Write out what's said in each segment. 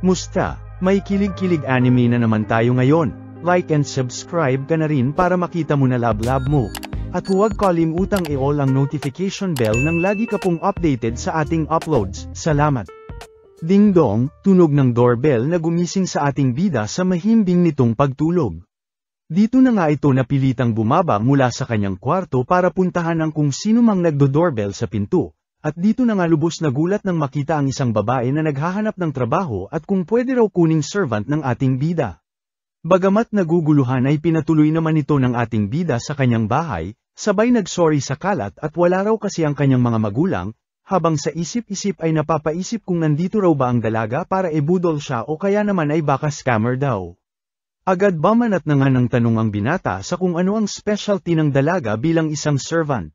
Musta? May kilig-kilig anime na naman tayo ngayon. Like and subscribe ka na rin para makita mo na lab-lab mo. At huwag kalimutang i-all ang notification bell nang lagi ka pong updated sa ating uploads. Salamat! Ding dong, tunog ng doorbell na gumising sa ating bida sa mahimbing nitong pagtulog. Dito na nga ito napilitang bumaba mula sa kanyang kwarto para puntahan ang kung sino mang nagdo-doorbell sa pinto. At dito na nga lubos na gulat nang makita ang isang babae na naghahanap ng trabaho at kung pwede raw kuning servant ng ating bida. Bagamat naguguluhan ay pinatuloy naman ito ng ating bida sa kanyang bahay, sabay nagsorry sa kalat at wala raw kasi ang kanyang mga magulang, habang sa isip-isip ay napapaisip kung nandito raw ba ang dalaga para ibudol siya o kaya naman ay baka scammer daw. Agad bamanat na nga ng tanong ang binata sa kung ano ang specialty ng dalaga bilang isang servant.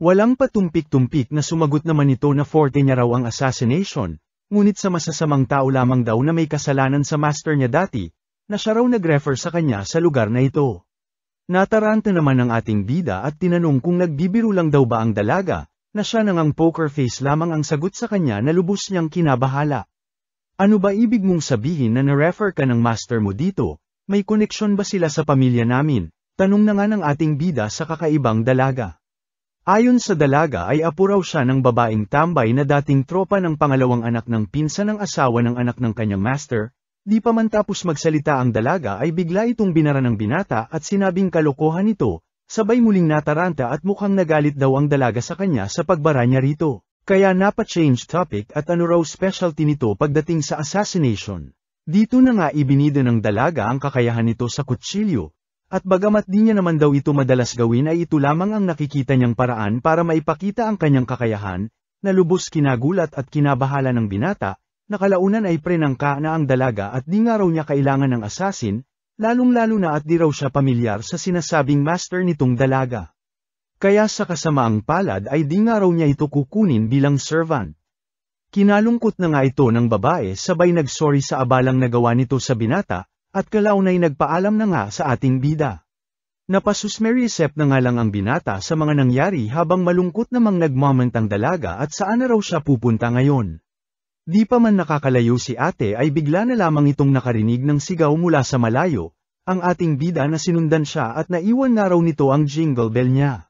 Walang patumpik-tumpik na sumagot naman ito na forte niya raw ang assassination, ngunit sa masasamang tao lamang daw na may kasalanan sa master niya dati, na siya raw nag-refer sa kanya sa lugar na ito. Nataranta naman ang ating bida at tinanong kung nagbibiro lang daw ba ang dalaga, na siya nang poker face lamang ang sagot sa kanya na lubos niyang kinabahala. Ano ba ibig mong sabihin na na-refer ka ng master mo dito? May koneksyon ba sila sa pamilya namin? Tanong na nga ng ating bida sa kakaibang dalaga. Ayon sa dalaga ay apo raw siya ng babaeng tambay na dating tropa ng pangalawang anak ng pinsan ng asawa ng anak ng kanyang master, di pa man tapos magsalita ang dalaga ay bigla itong binara ng binata at sinabing kalokohan ito, sabay muling nataranta at mukhang nagalit daw ang dalaga sa kanya sa pagbara niya rito, kaya napa-change topic at ano raw specialty nito pagdating sa assassination. Dito na nga ibinida ng dalaga ang kakayahan nito sa kutsilyo. At bagamat di niya naman daw ito madalas gawin ay ito lamang ang nakikita niyang paraan para maipakita ang kanyang kakayahan, na lubos kinagulat at kinabahala ng binata, nakalaunan ay prenangka na ang dalaga at di nga raw niya kailangan ng assassin, lalong-lalo na at di raw siya pamilyar sa sinasabing master nitong dalaga. Kaya sa kasamaang palad ay di nga raw niya ito kukunin bilang servant. Kinalungkot na nga ito ng babae sabay nagsorry sa abalang nagawa nito sa binata, at kalaunay nagpaalam na nga sa ating bida. Napasusmerisep na nga lang ang binata sa mga nangyari habang malungkot namang nagmoment ang dalaga at saan na raw siya pupunta ngayon. Di pa man nakakalayo si ate ay bigla na lamang itong nakarinig ng sigaw mula sa malayo, ang ating bida na sinundan siya at naiwan na raw nito ang jingle bell niya.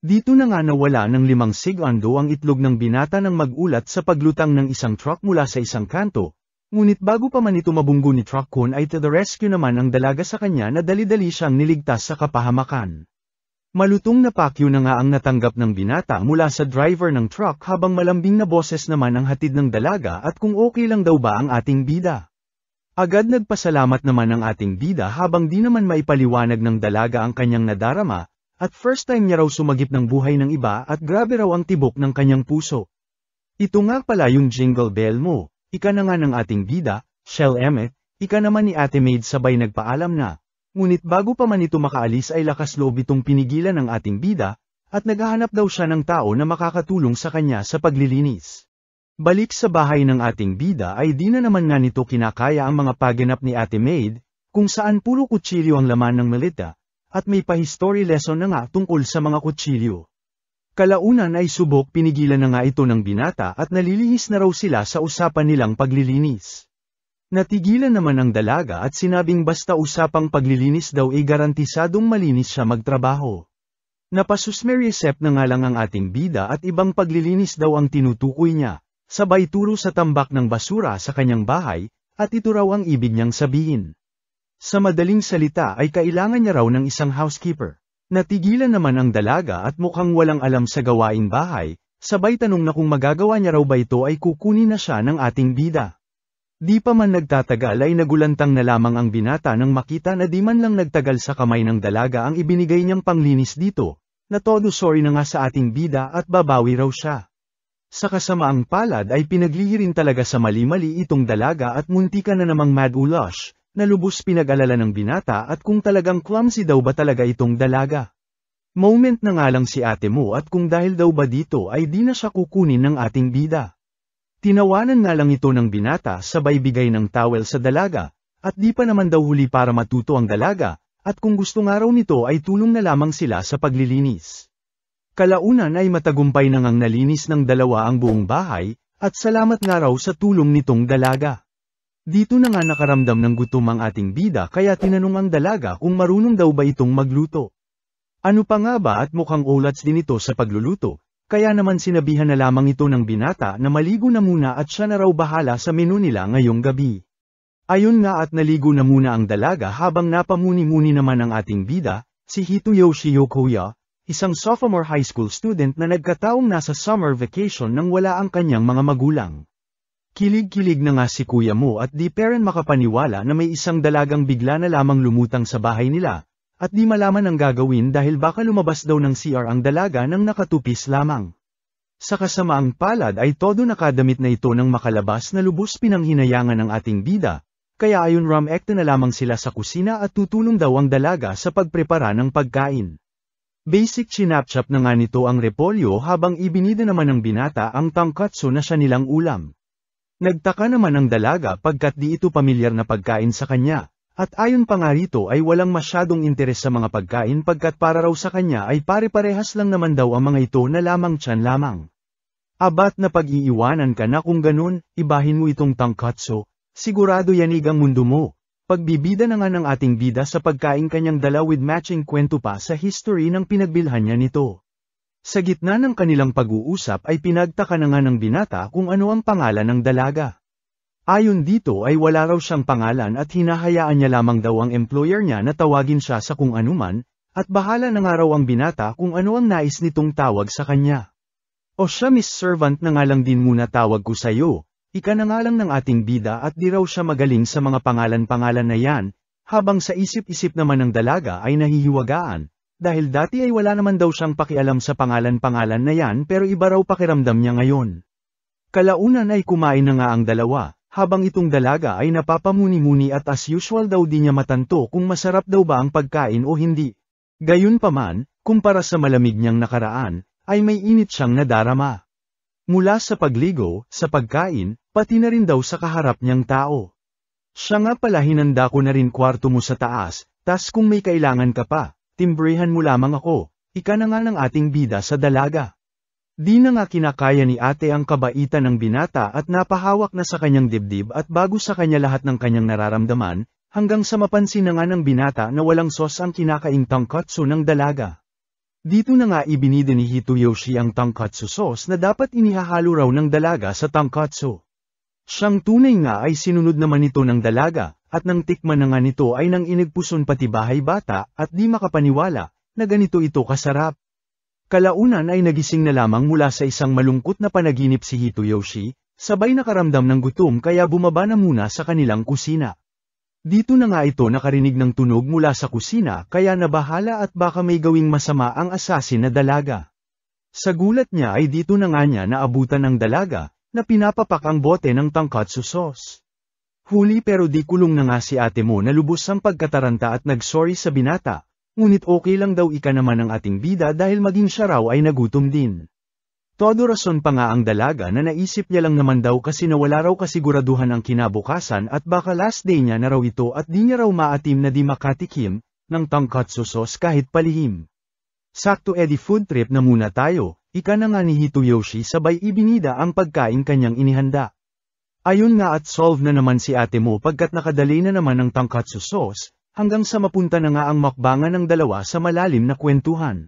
Dito na nga nawala ng 5 segundo ang itlog ng binata nang magulat sa paglutang ng isang truck mula sa isang kanto. Ngunit bago pa man ito mabunggo ni Truckon ay to the rescue naman ang dalaga sa kanya na dali-dali siyang niligtas sa kapahamakan. Malutong na pakyo na nga ang natanggap ng binata mula sa driver ng truck habang malambing na boses naman ang hatid ng dalaga at kung okay lang daw ba ang ating bida. Agad nagpasalamat naman ang ating bida habang di naman maipaliwanag ng dalaga ang kanyang nadarama, at first time niya raw sumagip ng buhay ng iba at grabe raw ang tibok ng kanyang puso. Ito nga pala yung jingle bell mo. Ika na nga ng ating bida, Shell Emmet, ika naman ni Ate Maid sabay nagpaalam na. Ngunit bago pa man ito makaalis ay lakas loob itong pinigilan ng ating bida, at naghahanap daw siya ng tao na makakatulong sa kanya sa paglilinis. Balik sa bahay ng ating bida ay di na naman nga nito kinakaya ang mga paganap ni Ate Maid, kung saan puro kutsilyo ang laman ng malita, at may pa-history lesson na nga tungkol sa mga kutsilyo. Kalaunan ay subok pinigilan na nga ito ng binata at nalilihis na raw sila sa usapan nilang paglilinis. Natigilan naman ang dalaga at sinabing basta usapang paglilinis daw ay garantisadong malinis siya magtrabaho. Napasusmerisep na nga lang ang ating bida at ibang paglilinis daw ang tinutukoy niya, sabay turo sa tambak ng basura sa kanyang bahay, at ito raw ang ibig niyang sabihin. Sa madaling salita ay kailangan niya raw ng isang housekeeper. Natigilan naman ang dalaga at mukhang walang alam sa gawaing bahay, sabay tanong na kung magagawa niya raw ba ito ay kukunin na siya ng ating bida. Di pa man nagtatagal ay nagulantang na lamang ang binata nang makita na di man lang nagtagal sa kamay ng dalaga ang ibinigay niyang panglinis dito, na todo sorry na nga sa ating bida at babawi raw siya. Sa kasamaang palad ay pinaglihirin talaga sa mali-mali itong dalaga at muntikan na namang mad ulash. Na lubos pinag-alala ng binata at kung talagang clumsy daw ba talaga itong dalaga. Moment na nga lang si ate mo at kung dahil daw ba dito ay di na siya kukunin ng ating bida. Tinawanan nga lang ito ng binata sabay bigay ng towel sa dalaga, at di pa naman daw huli para matuto ang dalaga, at kung gusto nga raw nito ay tulong na lamang sila sa paglilinis. Kalaunan ay matagumpay na ngang nalinis ng dalawa ang buong bahay, at salamat nga raw sa tulong nitong dalaga. Dito na nga nakaramdam ng gutom ang ating bida kaya tinanong ang dalaga kung marunong daw ba itong magluto. Ano pa nga ba at mukhang ulats din ito sa pagluluto, kaya naman sinabihan na lamang ito ng binata na maligo na muna at siya na raw bahala sa menu nila ngayong gabi. Ayun nga at naligo na muna ang dalaga habang napamuni-muni naman ang ating bida, si Hitoyoshi Yokoya, isang sophomore high school student na nagkataong nasa summer vacation nang wala ang kanyang mga magulang. Kilig-kilig na nga si kuya mo at di pa rin makapaniwala na may isang dalagang bigla na lamang lumutang sa bahay nila, at di malaman ang gagawin dahil baka lumabas daw ng CR ang dalaga nang nakatupis lamang. Sa kasamaang palad ay todo nakadamit na ito nang makalabas na lubos pinanghinayangan ng ating bida, kaya ayon rumekta na lamang sila sa kusina at tutulong daw ang dalaga sa pagprepara ng pagkain. Basic chinapchap na nga nito ang repolyo habang ibinida naman ng binata ang tangkatsu na siya nilang ulam. Nagtaka naman ang dalaga pagkat di ito pamilyar na pagkain sa kanya. At ayon pa nga rito ay walang masyadong interes sa mga pagkain pagkat para raw sa kanya ay pare-parehas lang naman daw ang mga ito na lamang tiyan lamang. Abat na pag-iiwanan ka na kung ganun, ibahin mo itong tangkatsu, sigurado yanig ang mundo mo. Pagbibida na nga ng ating bida sa pagkain kanyang dala with matching kwento pa sa history ng pinagbilhan niya nito. Sa gitna ng kanilang pag-uusap ay pinagtaka na nga ng binata kung ano ang pangalan ng dalaga. Ayon dito ay wala raw siyang pangalan at hinahayaan niya lamang daw ang employer niya na tawagin siya sa kung anuman, at bahala na nga raw ang binata kung ano ang nais nitong tawag sa kanya. O siya Miss Servant na nga lang din muna tawag ko sa'yo, ika na nga lang ng ating bida at di raw siya magaling sa mga pangalan-pangalan na yan, habang sa isip-isip naman ng dalaga ay nahihiwagaan, dahil dati ay wala naman daw siyang pakialam sa pangalan-pangalan na yan pero iba raw pakiramdam niya ngayon. Kalaunan ay kumain na nga ang dalawa. Habang itong dalaga ay napapamuni-muni at as usual daw di niya matanto kung masarap daw ba ang pagkain o hindi. Gayunpaman, kumpara sa malamig niyang nakaraan, ay may init siyang nadarama. Mula sa pagligo, sa pagkain, pati na rin daw sa kaharap niyang tao. Siya nga pala hinanda ko na rin kwarto mo sa taas, tas kung may kailangan ka pa, timbrehan mo lamang ako, ika na nga ng ating bida sa dalaga. Di na nga kinakaya ni ate ang kabaitan ng binata at napahawak na sa kanyang dibdib at bago sa kanya lahat ng kanyang nararamdaman, hanggang sa mapansin na nga ng binata na walang sos ang kinakaing tangkatsu ng dalaga. Dito na nga ibinida ni Hitoyoshi ang tangkatsu sauce na dapat inihahalo raw ng dalaga sa tangkatsu. Siyang tunay nga ay sinunod naman ito ng dalaga, at nang tikman na nga nito ay nang inigpuson pati bahay bata at di makapaniwala na ganito ito kasarap. Kalaunan ay nagising na lamang mula sa isang malungkot na panaginip si Hitoyoshi, sabay nakaramdam ng gutom kaya bumaba na muna sa kanilang kusina. Dito na nga ito nakarinig ng tunog mula sa kusina kaya nabahala at baka may gawing masama ang asasin na dalaga. Sa gulat niya ay dito na nga niya naabutan ng dalaga, na pinapapak ang bote ng tangkatsu sauce. Huli pero di kulong na nga si ate mo na lubos ang pagkataranta at nagsorry sa binata. Ngunit okay lang daw ika naman ng ating bida dahil maging siya raw ay nagutom din. Todo rason pa nga ang dalaga na naisip niya lang naman daw kasi nawala raw kasiguraduhan ang kinabukasan at baka last day niya na raw ito at di niya raw maatim na di makatikim ng tangkatsu sauce kahit palihim. Sakto edi food trip na muna tayo, ika na nga ni Hitoyoshi sabay ibinida ang pagkain kanyang inihanda. Ayun nga at solve na naman si ate mo pagkat nakadali na naman ng tangkatsu sauce. Hanggang sa mapunta na nga ang makbangan ng dalawa sa malalim na kwentuhan.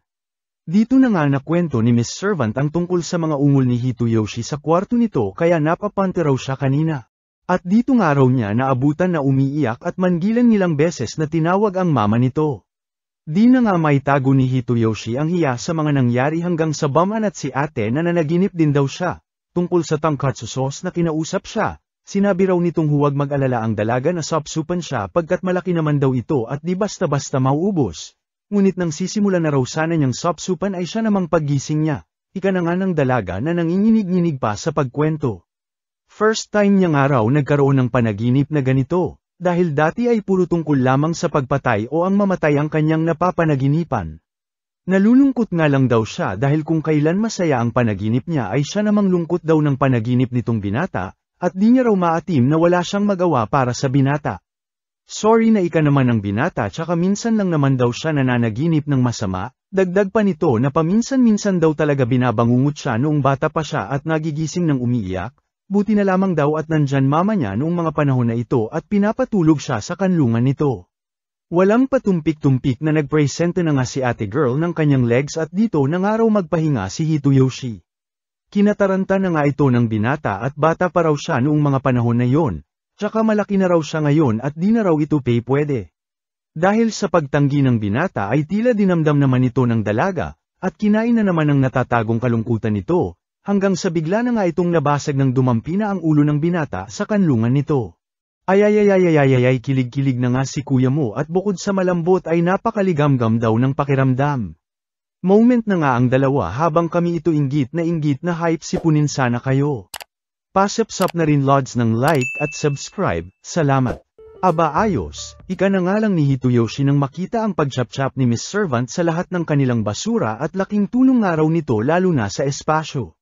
Dito na nga nakwento ni Miss Servant ang tungkol sa mga ungol ni Hitoyoshi sa kwarto nito kaya napapante raw siya kanina. At dito nga raw niya naabutan na umiiyak at manggilan-ngilang beses na tinawag ang mama nito. Di na nga maitago ni Hitoyoshi ang hiya sa mga nangyari hanggang sa baman at si ate na nanaginip din daw siya, tungkol sa tangkatsu sauce na kinausap siya. Sinabi raw nitong huwag mag-alala ang dalaga na sapsupan siya pagkat malaki naman daw ito at di basta-basta mauubos. Ngunit nang sisimula na raw sana niyang sapsupan ay siya namang paggising niya, ika na nga ng dalaga na nanginginig-nginig pa sa pagkwento. First time niya nga raw nagkaroon ng panaginip na ganito, dahil dati ay puro tungkol lamang sa pagpatay o ang mamatay ang kanyang napapanaginipan. Nalulungkot nga lang daw siya dahil kung kailan masaya ang panaginip niya ay siya namang lungkot daw ng panaginip nitong binata, at di niya raw maatim na wala siyang magawa para sa binata. Sorry na ika naman ng binata tsaka minsan lang naman daw siya nananaginip ng masama, dagdag pa nito na paminsan-minsan daw talaga binabangungot siya noong bata pa siya at nagigising ng umiiyak, Buti na lamang daw at nandyan mama niya noong mga panahon na ito at pinapatulog siya sa kanlungan nito. Walang patumpik-tumpik na nagpresente na nga si ate girl ng kanyang legs at dito na nga raw magpahinga si Hitoyoshi. Kinataranta na nga ito ng binata at bata pa raw siya noong mga panahon na yon, tsaka malaki na raw siya ngayon at di na raw ito pwede. Dahil sa pagtanggi ng binata ay tila dinamdam naman ito ng dalaga, at kinain na naman ang natatagong kalungkutan nito, hanggang sa bigla na nga itong nabasag ng dumampi na ang ulo ng binata sa kanlungan nito. Ayayayayayayayay kilig-kilig na nga si kuya mo at bukod sa malambot ay napakaligamgam daw ng pakiramdam. Moment na nga ang dalawa habang kami ito inggit na hype sipunin sana kayo. Pasapsap na rin lods ng like at subscribe, salamat. Aba ayos, ika na nga lang ni Hitoyoshi nang makita ang pagchap-chap ni Miss Servant sa lahat ng kanilang basura at laking tulong nga raw nito lalo na sa espasyo.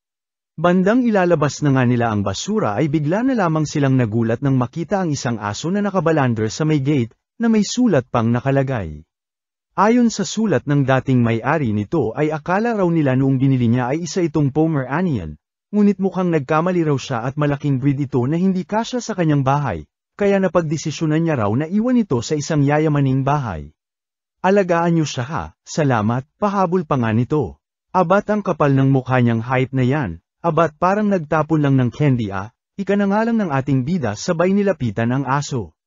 Bandang ilalabas na nga nila ang basura ay bigla na lamang silang nagulat nang makita ang isang aso na nakabalander sa may gate, na may sulat pang nakalagay. Ayon sa sulat ng dating may-ari nito ay akala raw nila noong binili niya ay isa itong Pomeranian, ngunit mukhang nagkamali raw siya at malaking breed ito na hindi kasya sa kanyang bahay, kaya napagdesisyonan niya raw na iwan ito sa isang yayamaning bahay. Alagaan niyo siya ha, salamat, pahabol pa nga nito. Abat ang kapal ng mukha niyang hype na yan. Abat parang nagtapon lang ng candy ika na nga lang ng ating bida sabay nilapitan ang aso.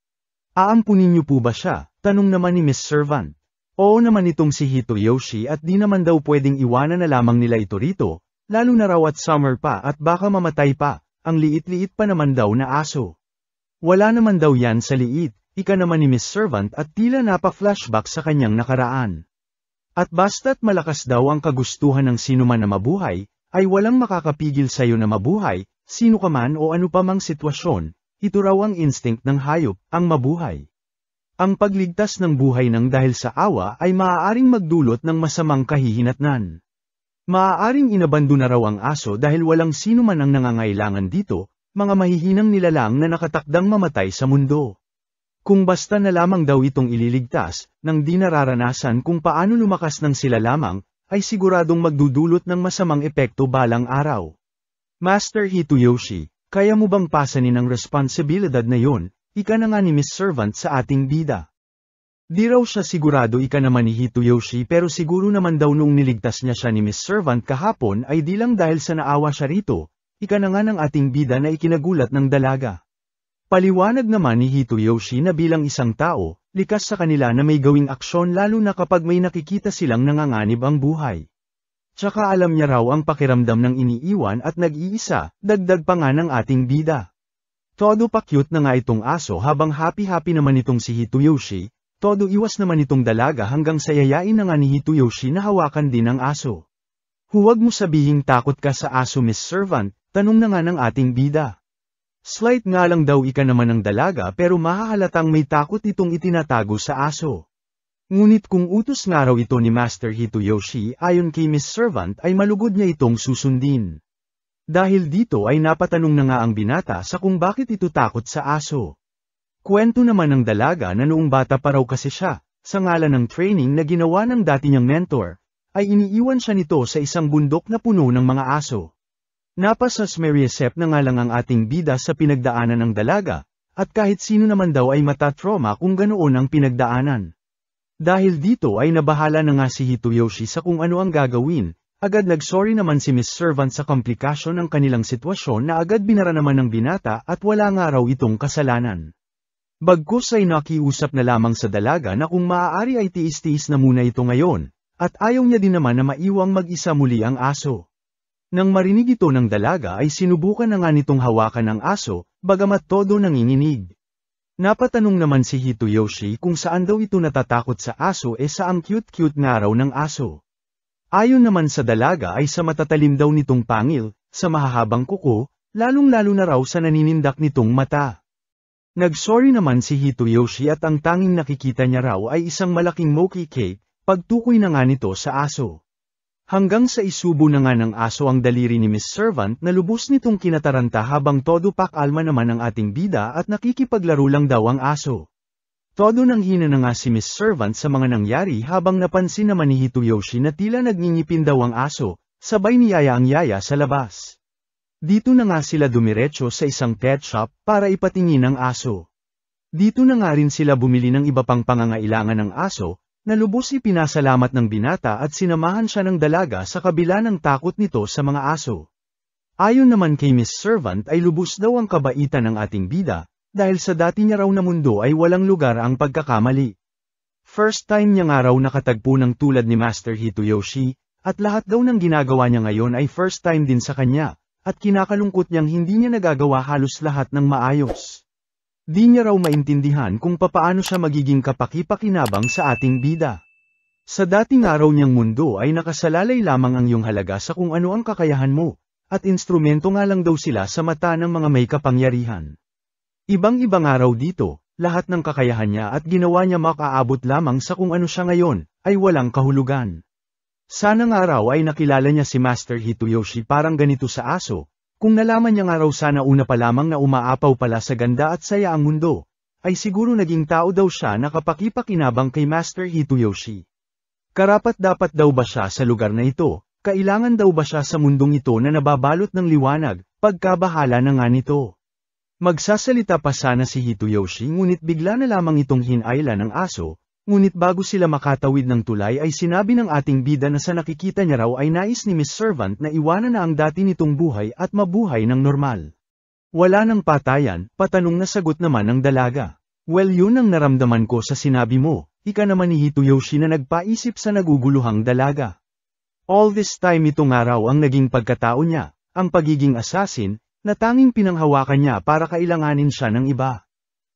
Aampunin niyo po ba siya? Tanong naman ni Miss Servant. Oo naman itong si Hitoyoshi at di naman daw pwedeng iwanan na lamang nila ito rito, lalo na raw at summer pa at baka mamatay pa, ang liit-liit pa naman daw na aso. Wala naman daw yan sa liit, ika naman ni Miss Servant at tila napa-flashback sa kanyang nakaraan. At basta't malakas daw ang kagustuhan ng sinuman na mabuhay, ay walang makakapigil sa'yo na mabuhay, sino ka man o ano pa mang sitwasyon, ito raw ang instinct ng hayop, ang mabuhay. Ang pagligtas ng buhay ng dahil sa awa ay maaaring magdulot ng masamang kahihinatnan. Maaaring inabando na raw ang aso dahil walang sino man ang nangangailangan dito, mga mahihinang nilalang na nakatakdang mamatay sa mundo. Kung basta na lamang daw itong ililigtas, nang di nararanasan kung paano lumakas ng sila lamang, ay siguradong magdudulot ng masamang epekto balang araw. Master Hitoyoshi, kaya mo bang pasanin ang responsibilidad na yon, ika na nga ni Miss Servant sa ating bida. Di raw siya sigurado ika naman ni Hitoyoshi pero siguro naman daw noong niligtas niya siya ni Miss Servant kahapon ay di lang dahil sa naawa siya rito, ika na nga ng ating bida na ikinagulat ng dalaga. Paliwanag naman ni Hitoyoshi na bilang isang tao, likas sa kanila na may gawing aksyon lalo na kapag may nakikita silang nanganganib ang buhay. Tsaka alam niya raw ang pakiramdam ng iniiwan at nag-iisa, dagdag pa nga ng ating bida. Todo pa cute na nga itong aso habang happy-happy naman itong si Hitoyoshi, todo iwas naman itong dalaga hanggang sayayain na nga ni Hitoyoshi na hawakan din ang aso. Huwag mo sabihing takot ka sa aso Miss Servant, tanong na nga ng ating bida. Slight nga lang daw ika naman ng dalaga pero mahahalatang may takot itong itinatago sa aso. Ngunit kung utos nga raw ito ni Master Hitoyoshi ayon kay Miss Servant ay malugod niya itong susundin. Dahil dito ay napatanong na nga ang binata sa kung bakit ito takot sa aso. Kwento naman ng dalaga na noong bata pa raw kasi siya, sa ngalan ng training na ginawa ng dati niyang mentor, ay iniiwan siya nito sa isang bundok na puno ng mga aso. Napasasmeriasep na nga lang ang ating bida sa pinagdaanan ng dalaga, at kahit sino naman daw ay matatrauma kung ganoon ang pinagdaanan. Dahil dito ay nabahala na nga si Hitoyoshi sa kung ano ang gagawin, agad nagsorry naman si Miss Servant sa komplikasyon ng kanilang sitwasyon na agad binara naman ng binata at wala nga raw itong kasalanan. Bagkus ay nakiusap na lamang sa dalaga na kung maaari ay tiis-tiis na muna ito ngayon, at ayaw niya din naman na maiwang mag-isa muli ang aso. Nang marinig ito ng dalaga ay sinubukan na nga nitong hawakan ang aso, bagamat todo nanginginig. Napatanong naman si Hitoyoshi kung saan daw ito natatakot sa aso sa ang cute-cute nga raw ng aso. Ayon naman sa dalaga ay sa matatalim daw nitong pangil, sa mahahabang kuko, lalong-lalo na raw sa naninindak nitong mata. Nagsorry naman si Hitoyoshi at ang tanging nakikita niya raw ay isang malaking mochi cake, pagtukoy na nga nito sa aso. Hanggang sa isubo na nga ng aso ang daliri ni Miss Servant na lubos nitong kinataranta habang todo pak-alma naman ang ating bida at nakikipaglaro lang daw ang aso. Todo nang hina na nga si Miss Servant sa mga nangyari habang napansin naman ni Hitoyoshi na tila nagngingipin daw ang aso, sabay niyaya ang yaya sa labas. Dito na nga sila dumiretso sa isang pet shop para ipatingin ang aso. Dito na nga rin sila bumili ng iba pang pangangailangan ng aso, na lubos ipinasalamat ng binata at sinamahan siya ng dalaga sa kabila ng takot nito sa mga aso. Ayon naman kay Miss Servant ay lubos daw ang kabaitan ng ating bida, dahil sa dati niya raw na mundo ay walang lugar ang pagkakamali. First time niya nga raw nakatagpo ng tulad ni Master Hitoyoshi, at lahat daw ng ginagawa niya ngayon ay first time din sa kanya. At kinakalungkot niyang hindi niya nagagawa halos lahat ng maayos. Di niya raw maintindihan kung papaano siya magiging kapaki-pakinabang sa ating bida. Sa dating araw niyang mundo ay nakasalalay lamang ang iyong halaga sa kung ano ang kakayahan mo, at instrumento nga lang daw sila sa mata ng mga may kapangyarihan. Ibang-ibang araw dito, lahat ng kakayahan niya at ginawa niya makaabot lamang sa kung ano siya ngayon, ay walang kahulugan. Sana nga raw ay nakilala niya si Master Hitoyoshi parang ganito sa aso, kung nalaman niya nga raw sana una pa lamang na umaapaw pala sa ganda at saya ang mundo, ay siguro naging tao daw siya na kapaki-pakinabang kay Master Hitoyoshi. Karapat-dapat daw ba siya sa lugar na ito, kailangan daw ba siya sa mundong ito na nababalot ng liwanag, pagkabahala na nga nito. Magsasalita pa sana si Hitoyoshi ngunit bigla na lamang itong hinayla ng aso. Ngunit bago sila makatawid ng tulay ay sinabi ng ating bida na sa nakikita niya raw ay nais ni Miss Servant na iwanan na ang dati nitong buhay at mabuhay ng normal. Wala nang patayan, patanong na sagot naman ng dalaga. Well yun ang naramdaman ko sa sinabi mo, ika naman ni Hitoyoshi na nagpaisip sa naguguluhang dalaga. All this time ito nga raw ang naging pagkatao niya, ang pagiging assassin, na tanging pinanghawakan niya para kailanganin siya ng iba.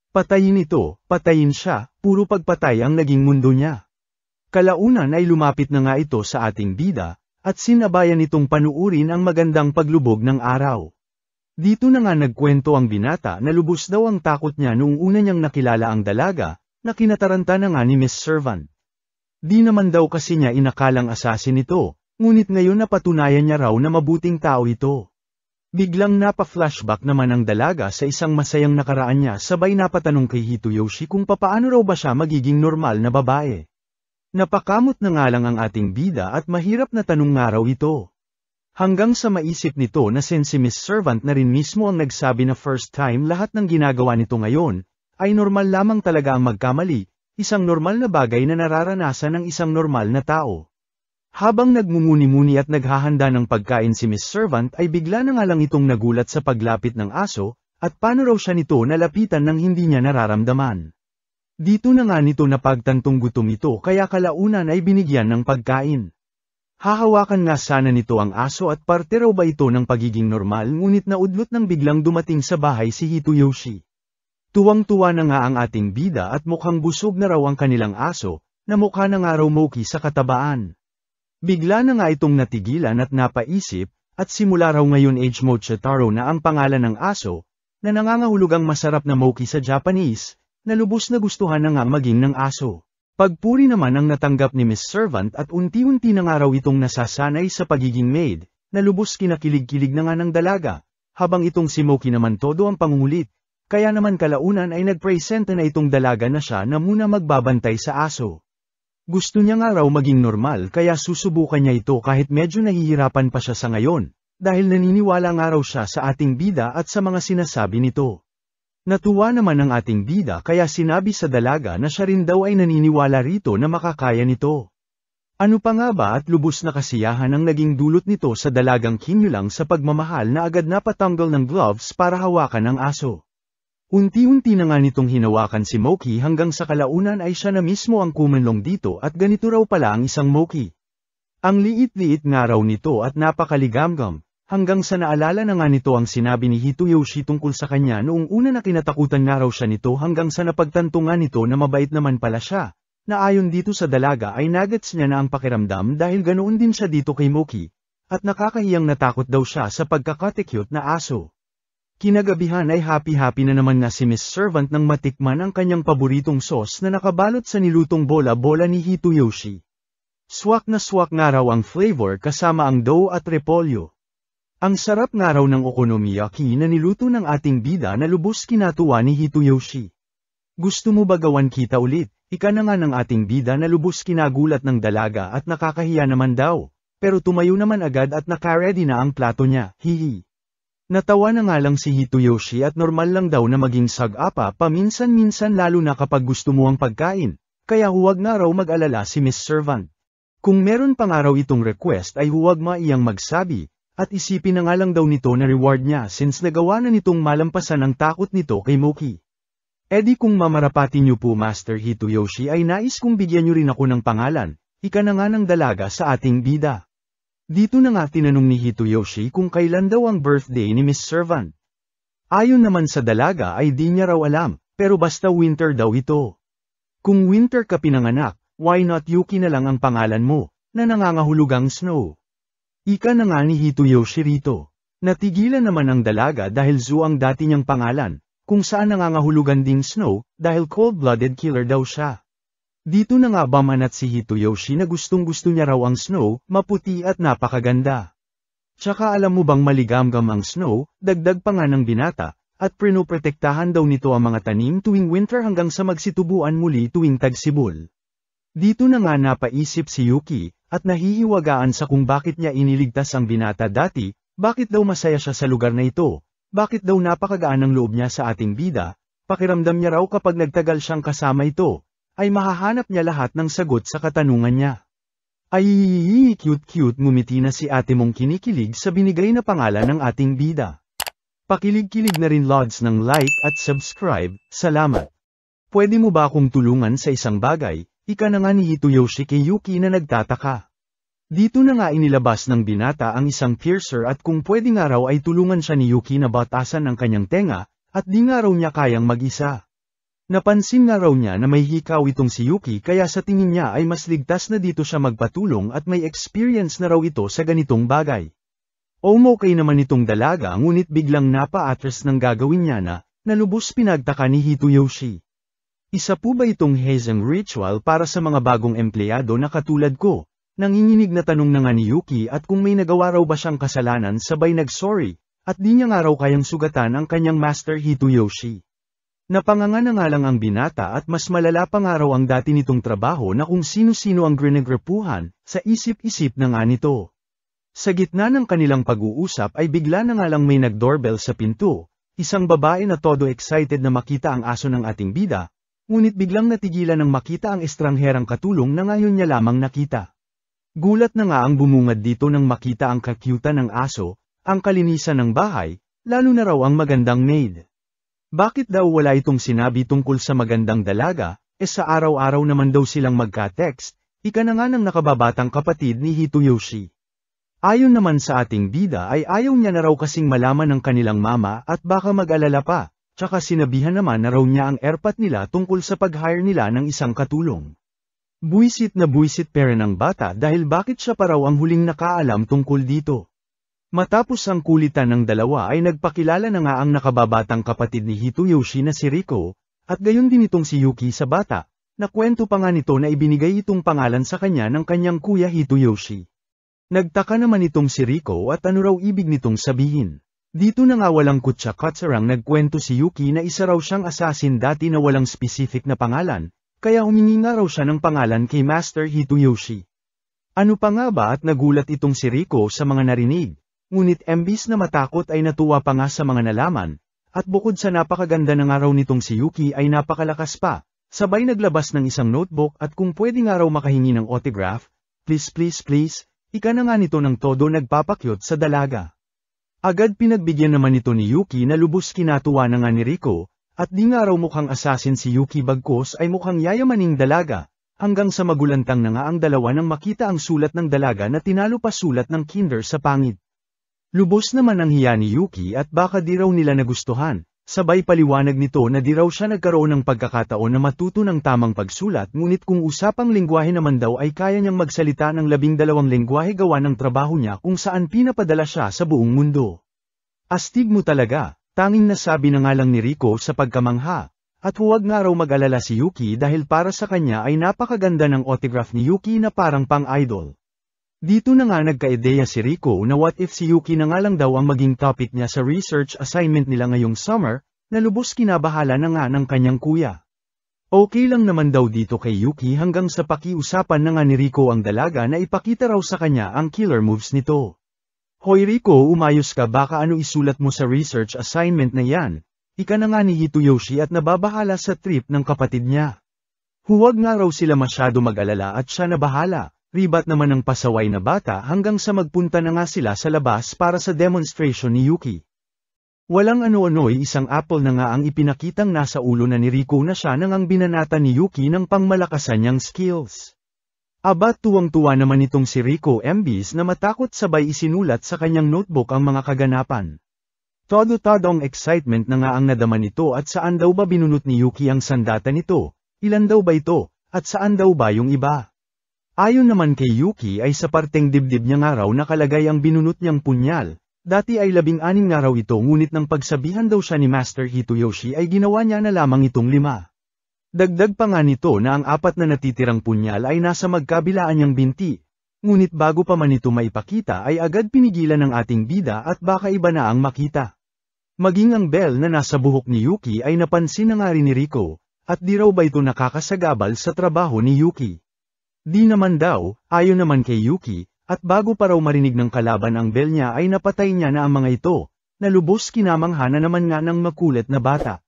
Patayin ito, patayin siya, puro pagpatay ang naging mundo niya. Kalaunan ay lumapit na nga ito sa ating bida, at sinabayan itong panuurin ang magandang paglubog ng araw. Dito na nga nagkwento ang binata na lubos daw ang takot niya noong una niyang nakilala ang dalaga, na kinataranta na nga ni Miss Servant. Di naman daw kasi niya inakalang assassin ito, ngunit ngayon napatunayan niya raw na mabuting tao ito. Biglang napa-flashback naman ang dalaga sa isang masayang nakaraan niya sabay napatanong kay Hitoyoshi kung papaano raw ba siya magiging normal na babae. Napakamot na nga lang ang ating bida at mahirap na tanong nga raw ito. Hanggang sa maisip nito na si Miss Servant na rin mismo ang nagsabi na first time lahat ng ginagawa nito ngayon, ay normal lamang talaga ang magkamali, isang normal na bagay na nararanasan ng isang normal na tao. Habang nagmumuni-muni at naghahanda ng pagkain si Miss Servant ay bigla na nga lang itong nagulat sa paglapit ng aso, at paano raw siya nito nalapitan nang hindi niya nararamdaman. Dito na nga nito napagtantong gutom ito kaya kalaunan ay binigyan ng pagkain. Hahawakan nga sana nito ang aso at parte raw ba ito ng pagiging normal ngunit naudlot nang biglang dumating sa bahay si Hitoyoshi. Tuwang-tuwa na nga ang ating bida at mukhang busog na raw ang kanilang aso, na mukha na nga raw moki sa katabaan. Bigla na nga itong natigilan at napaisip, at simula raw ngayon Age Mochitaro na ang pangalan ng aso, na nangangahulugang masarap na moki sa Japanese, na lubos na gustuhan na nga maging ng aso. Pagpuri naman ang natanggap ni Miss Servant at unti-unti na nga raw itong nasasanay sa pagiging maid, na lubos kinakilig-kilig na nga ng dalaga, habang itong si Moki naman todo ang pangungulit, kaya naman kalaunan ay nagpresenta na itong dalaga na siya na muna magbabantay sa aso. Gusto niya nga raw maging normal kaya susubukan niya ito kahit medyo nahihirapan pa siya sa ngayon, dahil naniniwala nga raw siya sa ating bida at sa mga sinasabi nito. Natuwa naman ang ating bida kaya sinabi sa dalaga na siya rin daw ay naniniwala rito na makakaya nito. Ano pa nga ba at lubos na kasiyahan ang naging dulot nito sa dalagang kinulang sa pagmamahal na agad napatanggal ng gloves para hawakan ang aso. Unti-unti na nga nitong hinawakan si Moki hanggang sa kalaunan ay siya na mismo ang kumanlong dito at ganito raw pala ang isang Moki. Ang liit-liit nga raw nito at napakaligamgam, hanggang sa naalala na nga nito ang sinabi ni Hitoyoshi tungkol sa kanya noong una na kinatakutan nga raw siya nito hanggang sa napagtanto nga nito na mabait naman pala siya, na ayon dito sa dalaga ay nagets niya na ang pakiramdam dahil ganoon din siya dito kay Moki, at nakakahiyang natakot daw siya sa pagkakatekyot na aso. Kinagabihan ay happy-happy na naman nga si Miss Servant nang matikman ang kanyang paboritong sauce na nakabalot sa nilutong bola-bola ni Hitoyoshi. Swak na swak nga raw ang flavor kasama ang dough at repolyo. Ang sarap nga raw ng okonomiyaki na niluto ng ating bida na lubos kinatuwa ni Hitoyoshi. Gusto mo ba gawan kita ulit? Ika na nga ng ating bida na lubos kinagulat ng dalaga at nakakahiya naman daw, pero tumayo naman agad at naka-ready na ang plato niya, hihi. Natawa na nga lang si Hitoyoshi at normal lang daw na maging sag-apa paminsan-minsan lalo na kapag gusto mo ang pagkain, kaya huwag nga raw mag-alala si Miss Servant. Kung meron pang araw itong request ay huwag maiyang magsabi, at isipin na nga lang daw nito na reward niya since nagawa na nitong malampasan ang takot nito kay Moki. Di kung mamarapati niyo po Master Hitoyoshi ay nais kong bigyan niyo rin ako ng pangalan, ika na nga ng dalaga sa ating bida. Dito na nga tinanong ni Hitoyoshi kung kailan daw ang birthday ni Miss Servant. Ayon naman sa dalaga ay di niya raw alam, pero basta winter daw ito. Kung winter ka pinanganak, why not Yuki na lang ang pangalan mo, na nangangahulugang snow? Ika na nga ni Hitoyoshi rito. Natigilan naman ang dalaga dahil Zu ang dati niyang pangalan, kung saan nangangahulugan ding snow, dahil cold-blooded killer daw siya. Dito na nga bamanat si Hitoyoshi na gustong-gusto niya raw ang snow, maputi at napakaganda. Tsaka alam mo bang maligamgam ang snow, dagdag pa nga ng binata, at pinoprotektahan daw nito ang mga tanim tuwing winter hanggang sa magsitubuan muli tuwing tagsibol. Dito na nga napaisip si Yuki, at nahihiwagaan sa kung bakit niya iniligtas ang binata dati, bakit daw masaya siya sa lugar na ito, bakit daw napakagaan ang loob niya sa ating bida, pakiramdam niya raw kapag nagtagal siyang kasama ito, ay mahahanap niya lahat ng sagot sa katanungan niya. Ay, cute-cute ngumiti na si ate mong kinikilig sa binigay na pangalan ng ating bida. Pakilig-kilig na rin Lods ng like at subscribe, salamat. Pwede mo ba akong tulungan sa isang bagay, ika na nga ni Hitoyoshi kay Yuki na nagtataka. Dito na nga inilabas ng binata ang isang piercer at kung pwede nga raw ay tulungan siya ni Yuki na batasan ang kanyang tenga, at di nga raw niya kayang mag-isa. Napansin nga raw niya na may hikaw itong si Yuki kaya sa tingin niya ay mas ligtas na dito siya magpatulong at may experience na raw ito sa ganitong bagay. Okay naman itong dalaga ngunit biglang napa-atras ng gagawin niya na lubos pinagtaka ni Hitoyoshi. Isa po ba itong hazing ritual para sa mga bagong empleyado na katulad ko? Nanginginig na tanong na nga ni Yuki at kung may nagawa raw ba siyang kasalanan sabay nag-sorry, at di niya nga raw kayang sugatan ang kanyang Master Hitoyoshi. Napanganga na nga lang ang binata at mas malala pa nga raw ang dati nitong trabaho na kung sino-sino ang grinagrepuhan, sa isip-isip na nga nito. Sa gitna ng kanilang pag-uusap ay bigla na nga lang may nag-doorbell sa pinto, isang babae na todo excited na makita ang aso ng ating bida, ngunit biglang natigilan nang makita ang estrangherang katulong na ngayon niya lamang nakita. Gulat na nga ang bumungad dito nang makita ang kakyutan ng aso, ang kalinisan ng bahay, lalo na raw ang magandang maid. Bakit daw wala itong sinabi tungkol sa magandang dalaga, sa araw-araw naman daw silang magka-text, ika na nga ng nakababatang kapatid ni Hitoyoshi. Ayon naman sa ating bida ay ayaw niya na raw kasing malaman ng kanilang mama at baka mag-alala pa, tsaka sinabihan naman na raw niya ang airpat nila tungkol sa pag-hire nila ng isang katulong. Buisit na buisit pera ng bata dahil bakit siya pa raw ang huling nakaalam tungkol dito. Matapos ang kulitan ng dalawa ay nagpakilala na nga ang nakababatang kapatid ni Hitoyoshi na si Riko, at gayon din itong si Yuki sa bata, na kwento pa nga nito na ibinigay itong pangalan sa kanya ng kanyang kuya Hitoyoshi. Nagtaka naman itong si Riko at ano raw ibig nitong sabihin. Dito na nga walang kutsa-kutsarang nagkwento si Yuki na isa raw siyang assassin dati na walang specific na pangalan, kaya humingi nga raw siya ng pangalan kay Master Hitoyoshi. Ano pa nga ba at nagulat itong si Riko sa mga narinig? Ngunit embis na matakot ay natuwa pa nga sa mga nalaman, at bukod sa napakaganda ng araw nitong si Yuki ay napakalakas pa, sabay naglabas ng isang notebook at kung pwede nga raw makahingi ng autograph, please, ika na nga nito ng todo nagpapakyot sa dalaga. Agad pinagbigyan naman ito ni Yuki na lubos kinatuwa na nga ni Riko, at di nga raw mukhang assassin si Yuki bagkos ay mukhang yayamaning dalaga, hanggang sa magulantang na nga ang dalawa nang makita ang sulat ng dalaga na tinalo pa sulat ng kinder sa pangit. Lubos naman ang hiya ni Yuki at baka di raw nila nagustuhan, sabay paliwanag nito na di raw siya nagkaroon ng pagkakataon na matuto ng tamang pagsulat ngunit kung usapang lengguwahe naman daw ay kaya niyang magsalita ng 12 lengguwahe gawa ng trabaho niya kung saan pinapadala siya sa buong mundo. Astig mo talaga, tanging nasabi na nga lang ni Riko sa pagkamangha, at huwag nga raw mag-alala si Yuki dahil para sa kanya ay napakaganda ng autograph ni Yuki na parang pang-idol. Dito na nga nagka-ideya si Riko na what if si Yuki na nga lang daw ang maging topic niya sa research assignment nila ngayong summer, na lubos kinabahala na nga ng kanyang kuya. Okay lang naman daw dito kay Yuki hanggang sa pakiusapan na nga ni Riko ang dalaga na ipakita raw sa kanya ang killer moves nito. Hoy Rico, umayos ka, baka ano isulat mo sa research assignment na yan. Ika na nga ni Hitoyoshi at nababahala sa trip ng kapatid niya. Huwag nga raw sila masyado mag-alala at siya na bahala, ribat naman ng pasaway na bata hanggang sa magpunta na nga sila sa labas para sa demonstration ni Yuki. Walang ano-ano'y isang apple na nga ang ipinakitang nasa ulo na ni Rico na siya nang ang binanata ni Yuki ng pangmalakasan niyang skills. Aba, tuwang-tuwa naman itong si Rico, imbis na matakot sabay isinulat sa kanyang notebook ang mga kaganapan. Todo-todong excitement na nga ang nadama nito at saan daw ba binunot ni Yuki ang sandata nito, ilan daw ba ito, at saan daw ba yung iba. Ayon naman kay Yuki ay sa parteng dibdib niya nga raw nakalagay ang binunot niyang punyal, dati ay 16 nga raw ito ngunit nang pagsabihan daw siya ni Master Hitoyoshi ay ginawa niya na lamang itong 5. Dagdag pa nga nito na ang 4 na natitirang punyal ay nasa magkabilaan niyang binti, ngunit bago pa man ito maipakita ay agad pinigilan ng ating bida at baka iba na ang makita. Maging ang bell na nasa buhok ni Yuki ay napansin na nga rin ni Rico, at di raw ba ito nakakasagabal sa trabaho ni Yuki. Di naman daw, ayon naman kay Yuki, at bago pa raw marinig ng kalaban ang bell niya ay napatay niya na ang mga ito, na lubos kinamangha na naman nga ng makulit na bata.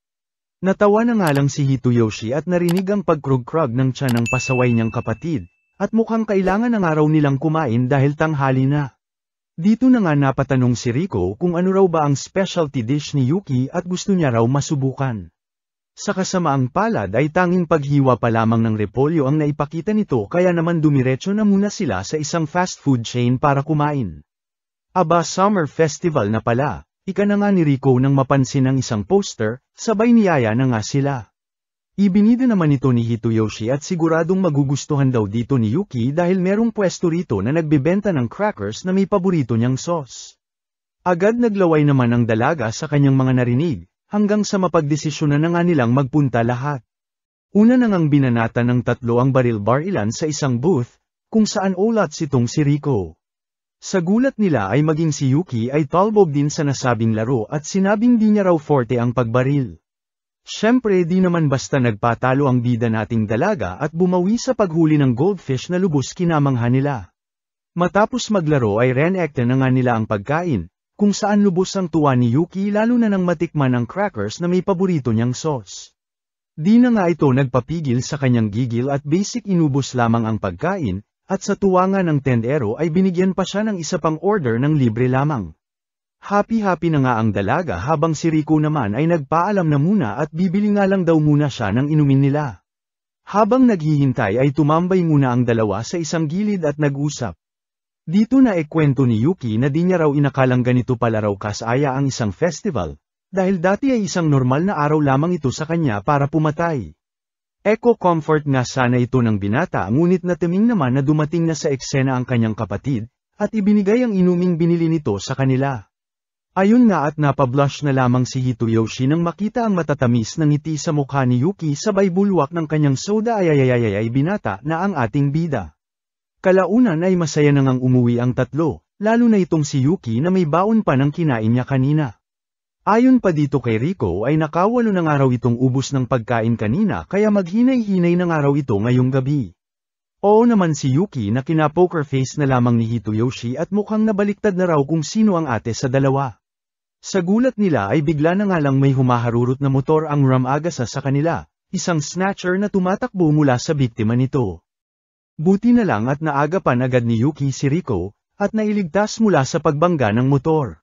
Natawa na nga lang si Hitoyoshi at narinig ang pagkrug-krug ng tiyan ng pasaway niyang kapatid, at mukhang kailangan na nga raw nilang kumain dahil tanghali na. Dito na nga napatanong si Rico kung ano raw ba ang specialty dish ni Yuki at gusto niya raw masubukan. Sa kasamaang palad ay tanging paghiwa pa lamang ng repolyo ang naipakita nito kaya naman dumiretso na muna sila sa isang fast food chain para kumain. Aba, summer festival na pala. Ika na nga ni Rico nang mapansin ang isang poster, sabay niyaya na nga sila. Ibinida naman ito ni Hitoyoshi at siguradong magugustuhan daw dito ni Yuki dahil merong pwesto rito na nagbebenta ng crackers na may paborito niyang sauce. Agad naglaway naman ang dalaga sa kanyang mga narinig, hanggang sa mapagdesisyonan na nga nilang magpunta lahat. Una na ngang binanata ng 3 ang baril barilan sa isang booth, kung saan ulats itong si Rico. Sa gulat nila ay maging si Yuki ay talbog din sa nasabing laro at sinabing di niya raw forte ang pagbaril. Siyempre di naman basta nagpatalo ang bida nating dalaga at bumawi sa paghuli ng goldfish na lubos kinamangha nila. Matapos maglaro ay reenacte na nga nila ang pagkain, kung saan lubos ang tuwa ni Yuki lalo na nang matikman ang crackers na may paborito niyang sauce. Di na nga ito nagpapigil sa kanyang gigil at basic inubos lamang ang pagkain, at sa tuwa nga ng tendero ay binigyan pa siya ng isa pang order ng libre lamang. Happy-happy na nga ang dalaga habang si Rico naman ay nagpaalam na muna at bibili nga lang daw muna siya ng inumin nila. Habang naghihintay ay tumambay muna ang dalawa sa isang gilid at nag-usap. Dito na kwento ni Yuki na di niya raw inakalang ganito pala raw kasaya ang isang festival, dahil dati ay isang normal na araw lamang ito sa kanya para pumatay. Comfort nga sana ito ng binata ngunit natiming naman na dumating na sa eksena ang kanyang kapatid, at ibinigay ang inuming binili nito sa kanila. Ayun nga at napablush na lamang si Hitoyoshi nang makita ang matatamis na ngiti sa mukha ni Yuki sabay bulwak ng kanyang soda ay binata na ang ating bida. Kalaunan ay masaya na ngang umuwi ang 3, lalo na itong si Yuki na may baon pa ng kinain niya kanina. Ayon pa dito kay Rico ay nakawalo na nga raw itong ubos ng pagkain kanina kaya maghinay-hinay na nga raw ito ngayong gabi. Oo naman si Yuki na kinapoker face na lamang ni Hitoyoshi at mukhang nabaliktad na raw kung sino ang ate sa dalawa. Sa gulat nila ay bigla na nga lang may humaharurot na motor ang Ramagasa sa kanila, isang snatcher na tumatakbo mula sa biktima nito. Buti na lang at naagapan agad ni Yuki si Rico, at nailigtas mula sa pagbangga ng motor.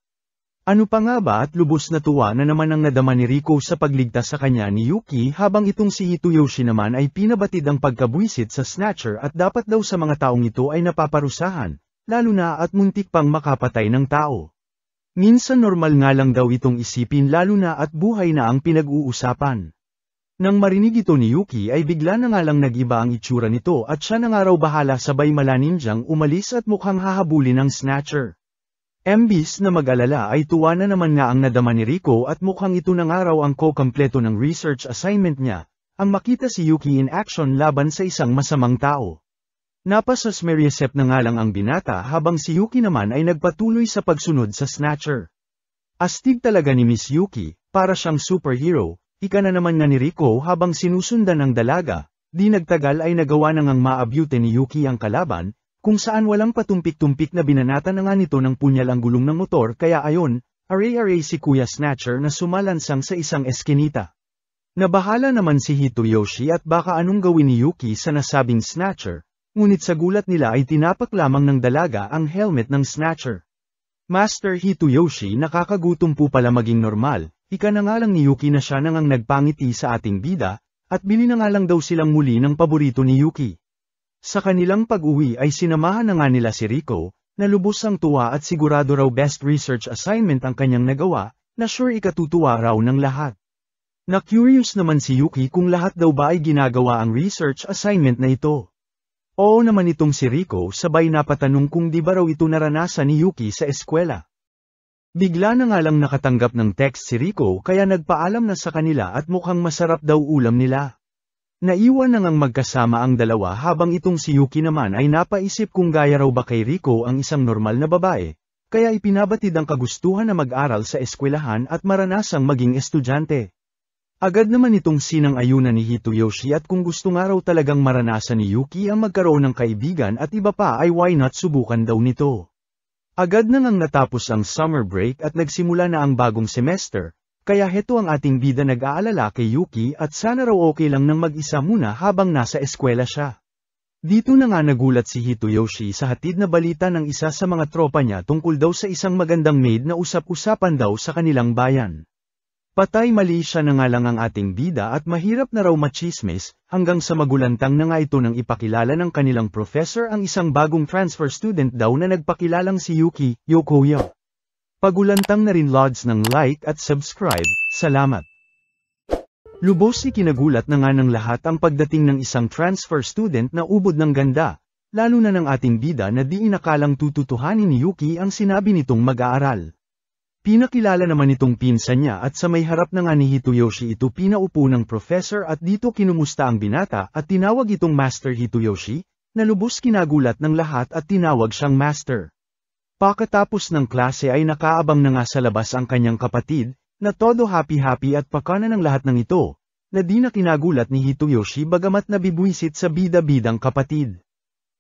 Ano pa nga ba at lubos na tuwa na naman ang nadama ni Rico sa pagligtas sa kanya ni Yuki habang itong si Hitoyoshi naman ay pinabatid ang pagkabwisit sa snatcher at dapat daw sa mga taong ito ay napaparusahan, lalo na at muntik pang makapatay ng tao. Minsan normal nga lang daw itong isipin lalo na at buhay na ang pinag-uusapan. Nang marinig ito ni Yuki ay bigla na nga lang nag-iba ang itsura nito at siya na nga raw bahala sabay malanindyang umalis at mukhang hahabulin ng snatcher. Imbis na mag-alala ay tuwa na naman nga ang nadama ni Rico at mukhang ito na nga raw ang kompleto ng research assignment niya, ang makita si Yuki in action laban sa isang masamang tao. Napasasmeriasep na nga lang ang binata habang si Yuki naman ay nagpatuloy sa pagsunod sa snatcher. Astig talaga ni Miss Yuki, para siyang superhero, ika na naman nga ni Rico habang sinusundan ng dalaga, di nagtagal ay nagawa na ngang maabute ni Yuki ang kalaban, kung saan walang patumpik-tumpik na binanata na nga nito ng punyal ang gulong ng motor kaya ayon, aray-aray si Kuya Snatcher na sumalansang sa isang eskinita. Nabahala naman si Hitoyoshi at baka anong gawin ni Yuki sa nasabing Snatcher, ngunit sa gulat nila ay tinapak lamang ng dalaga ang helmet ng Snatcher. Master Hitoyoshi, nakakagutom po pala maging normal, ika na nga lang ni Yuki na siya nang nagpangiti sa ating bida, at bili na nga lang daw silang muli ng paborito ni Yuki. Sa kanilang pag-uwi ay sinamahan na nga nila si Rico, na lubos ang tuwa at sigurado raw best research assignment ang kanyang nagawa, na sure ikatutuwa raw ng lahat. Na-curious naman si Yuki kung lahat daw ba ay ginagawa ang research assignment na ito. Oo naman itong si Rico, sabay napatanong kung di ba raw ito naranasan ni Yuki sa eskwela. Bigla na nga lang nakatanggap ng text si Rico kaya nagpaalam na sa kanila at mukhang masarap daw ulam nila. Naiwan na ngang magkasama ang dalawa habang itong si Yuki naman ay napaisip kung gaya raw ba kay Rico ang isang normal na babae, kaya ipinabatid ang kagustuhan na mag-aral sa eskwelahan at maranasang maging estudyante. Agad naman itong sinang-ayunan ni Hitoyoshi at kung gusto nga raw talagang maranasan ni Yuki ang magkaroon ng kaibigan at iba pa ay why not subukan daw nito. Agad na ngang natapos ang summer break at nagsimula na ang bagong semester, kaya heto ang ating bida nag-aalala kay Yuki at sana raw okay lang nang mag-isa muna habang nasa eskwela siya. Dito na nga nagulat si Hitoyoshi sa hatid na balita ng isa sa mga tropa niya tungkol daw sa isang magandang maid na usap-usapan daw sa kanilang bayan. Patay mali siya na nga lang ang ating bida at mahirap na raw machismis, hanggang sa magulantang na nga ito nang ipakilala ng kanilang professor ang isang bagong transfer student daw na nagpakilalang si Yuki, Yokoyo. Pagulantang na rin lods ng like at subscribe, salamat. Lubos ikinagulat na nga ng lahat ang pagdating ng isang transfer student na ubod ng ganda, lalo na ng ating bida na di inakalang tututuhanin ni Yuki ang sinabi nitong mag-aaral. Pinakilala naman itong pinsan niya at sa may harap na nga ni Hitoyoshi ito pinaupo ng professor at dito kinumusta ang binata at tinawag itong Master Hitoyoshi, na lubos kinagulat ng lahat at tinawag siyang Master. Pagkatapos ng klase ay nakaabang na nga sa labas ang kanyang kapatid, na todo happy-happy at pakana ng lahat ng ito, na di na kinagulat ni Hitoyoshi bagamat nabibwisit sa bida-bidang kapatid.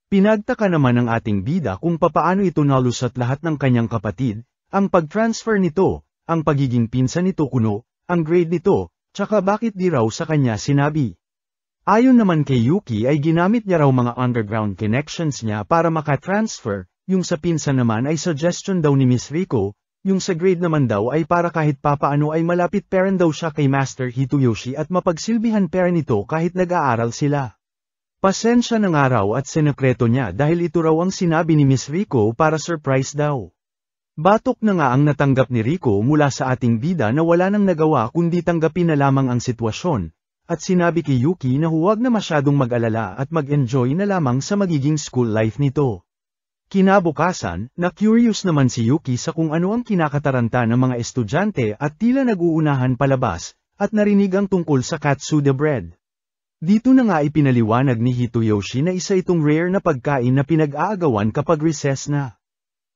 Pinagtaka naman ng ating bida kung papaano ito nalusot lahat ng kanyang kapatid, ang pag-transfer nito, ang pagiging pinsan nito kuno, ang grade nito, tsaka bakit di raw sa kanya sinabi. Ayon naman kay Yuki ay ginamit niya raw mga underground connections niya para makatransfer, yung sa pinsan naman ay suggestion daw ni Miss Rico, yung sa grade naman daw ay para kahit papaano ay malapit parent daw siya kay Master Hitoyoshi at mapagsilbihan parent nito kahit nag-aaral sila. Pasensya na nga raw at sinekreto niya dahil ito raw ang sinabi ni Miss Rico para surprise daw. Batok na nga ang natanggap ni Rico mula sa ating bida na wala nang nagawa kundi tanggapin na lamang ang sitwasyon, at sinabi kay Yuki na huwag na masyadong mag-alala at mag-enjoy na lamang sa magiging school life nito. Kinabukasan, na-curious naman si Yuki sa kung ano ang kinakataranta ng mga estudyante at tila nag-uunahan palabas, at narinig ang tungkol sa katsuda bread. Dito na nga ipinaliwanag ni Hitoyoshi na isa itong rare na pagkain na pinag-aagawan kapag recess na.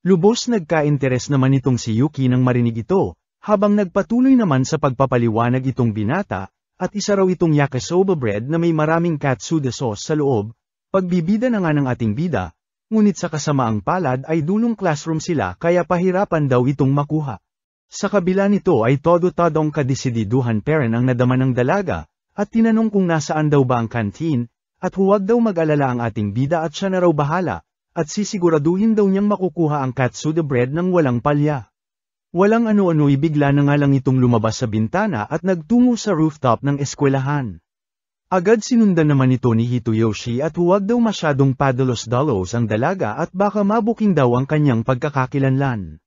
Lubos nagka-interes naman itong si Yuki nang marinig ito, habang nagpatuloy naman sa pagpapaliwanag itong binata, at isa raw itong yakisoba bread na may maraming katsuda sauce sa loob, pagbibida na nga ng ating bida, ngunit sa kasamaang palad ay dulong classroom sila kaya pahirapan daw itong makuha. Sa kabila nito ay todo-todong kadesididuhan parent ang nadama ng dalaga, at tinanong kung nasaan daw ba ang canteen, at huwag daw mag-alala ang ating bida at siya na raw bahala. At sisiguraduhin daw niyang makukuha ang katsuda bread ng walang palya. Walang ano-ano'y bigla na nga lang itong lumabas sa bintana at nagtungo sa rooftop ng eskwelahan. Agad sinundan naman ito ni Hitoyoshi at huwag daw masyadong padalos-dalos ang dalaga at baka mabuking daw ang kanyang pagkakakilanlan.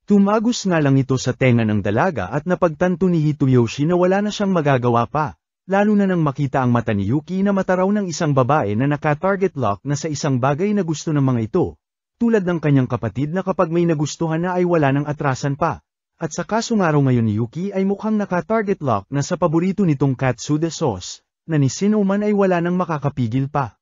Tumagos nga lang ito sa tenga ng dalaga at napagtanto ni Hitoyoshi na wala na siyang magagawa pa. Lalo na nang makita ang mata ni Yuki na mataraw ng isang babae na naka-target lock na sa isang bagay na gusto ng mga ito, tulad ng kanyang kapatid na kapag may nagustuhan na ay wala nang atrasan pa, at sa kaso nga raw ngayon ni Yuki ay mukhang naka-target lock na sa paborito nitong katsuda sauce, na ni sino man ay wala nang makakapigil pa.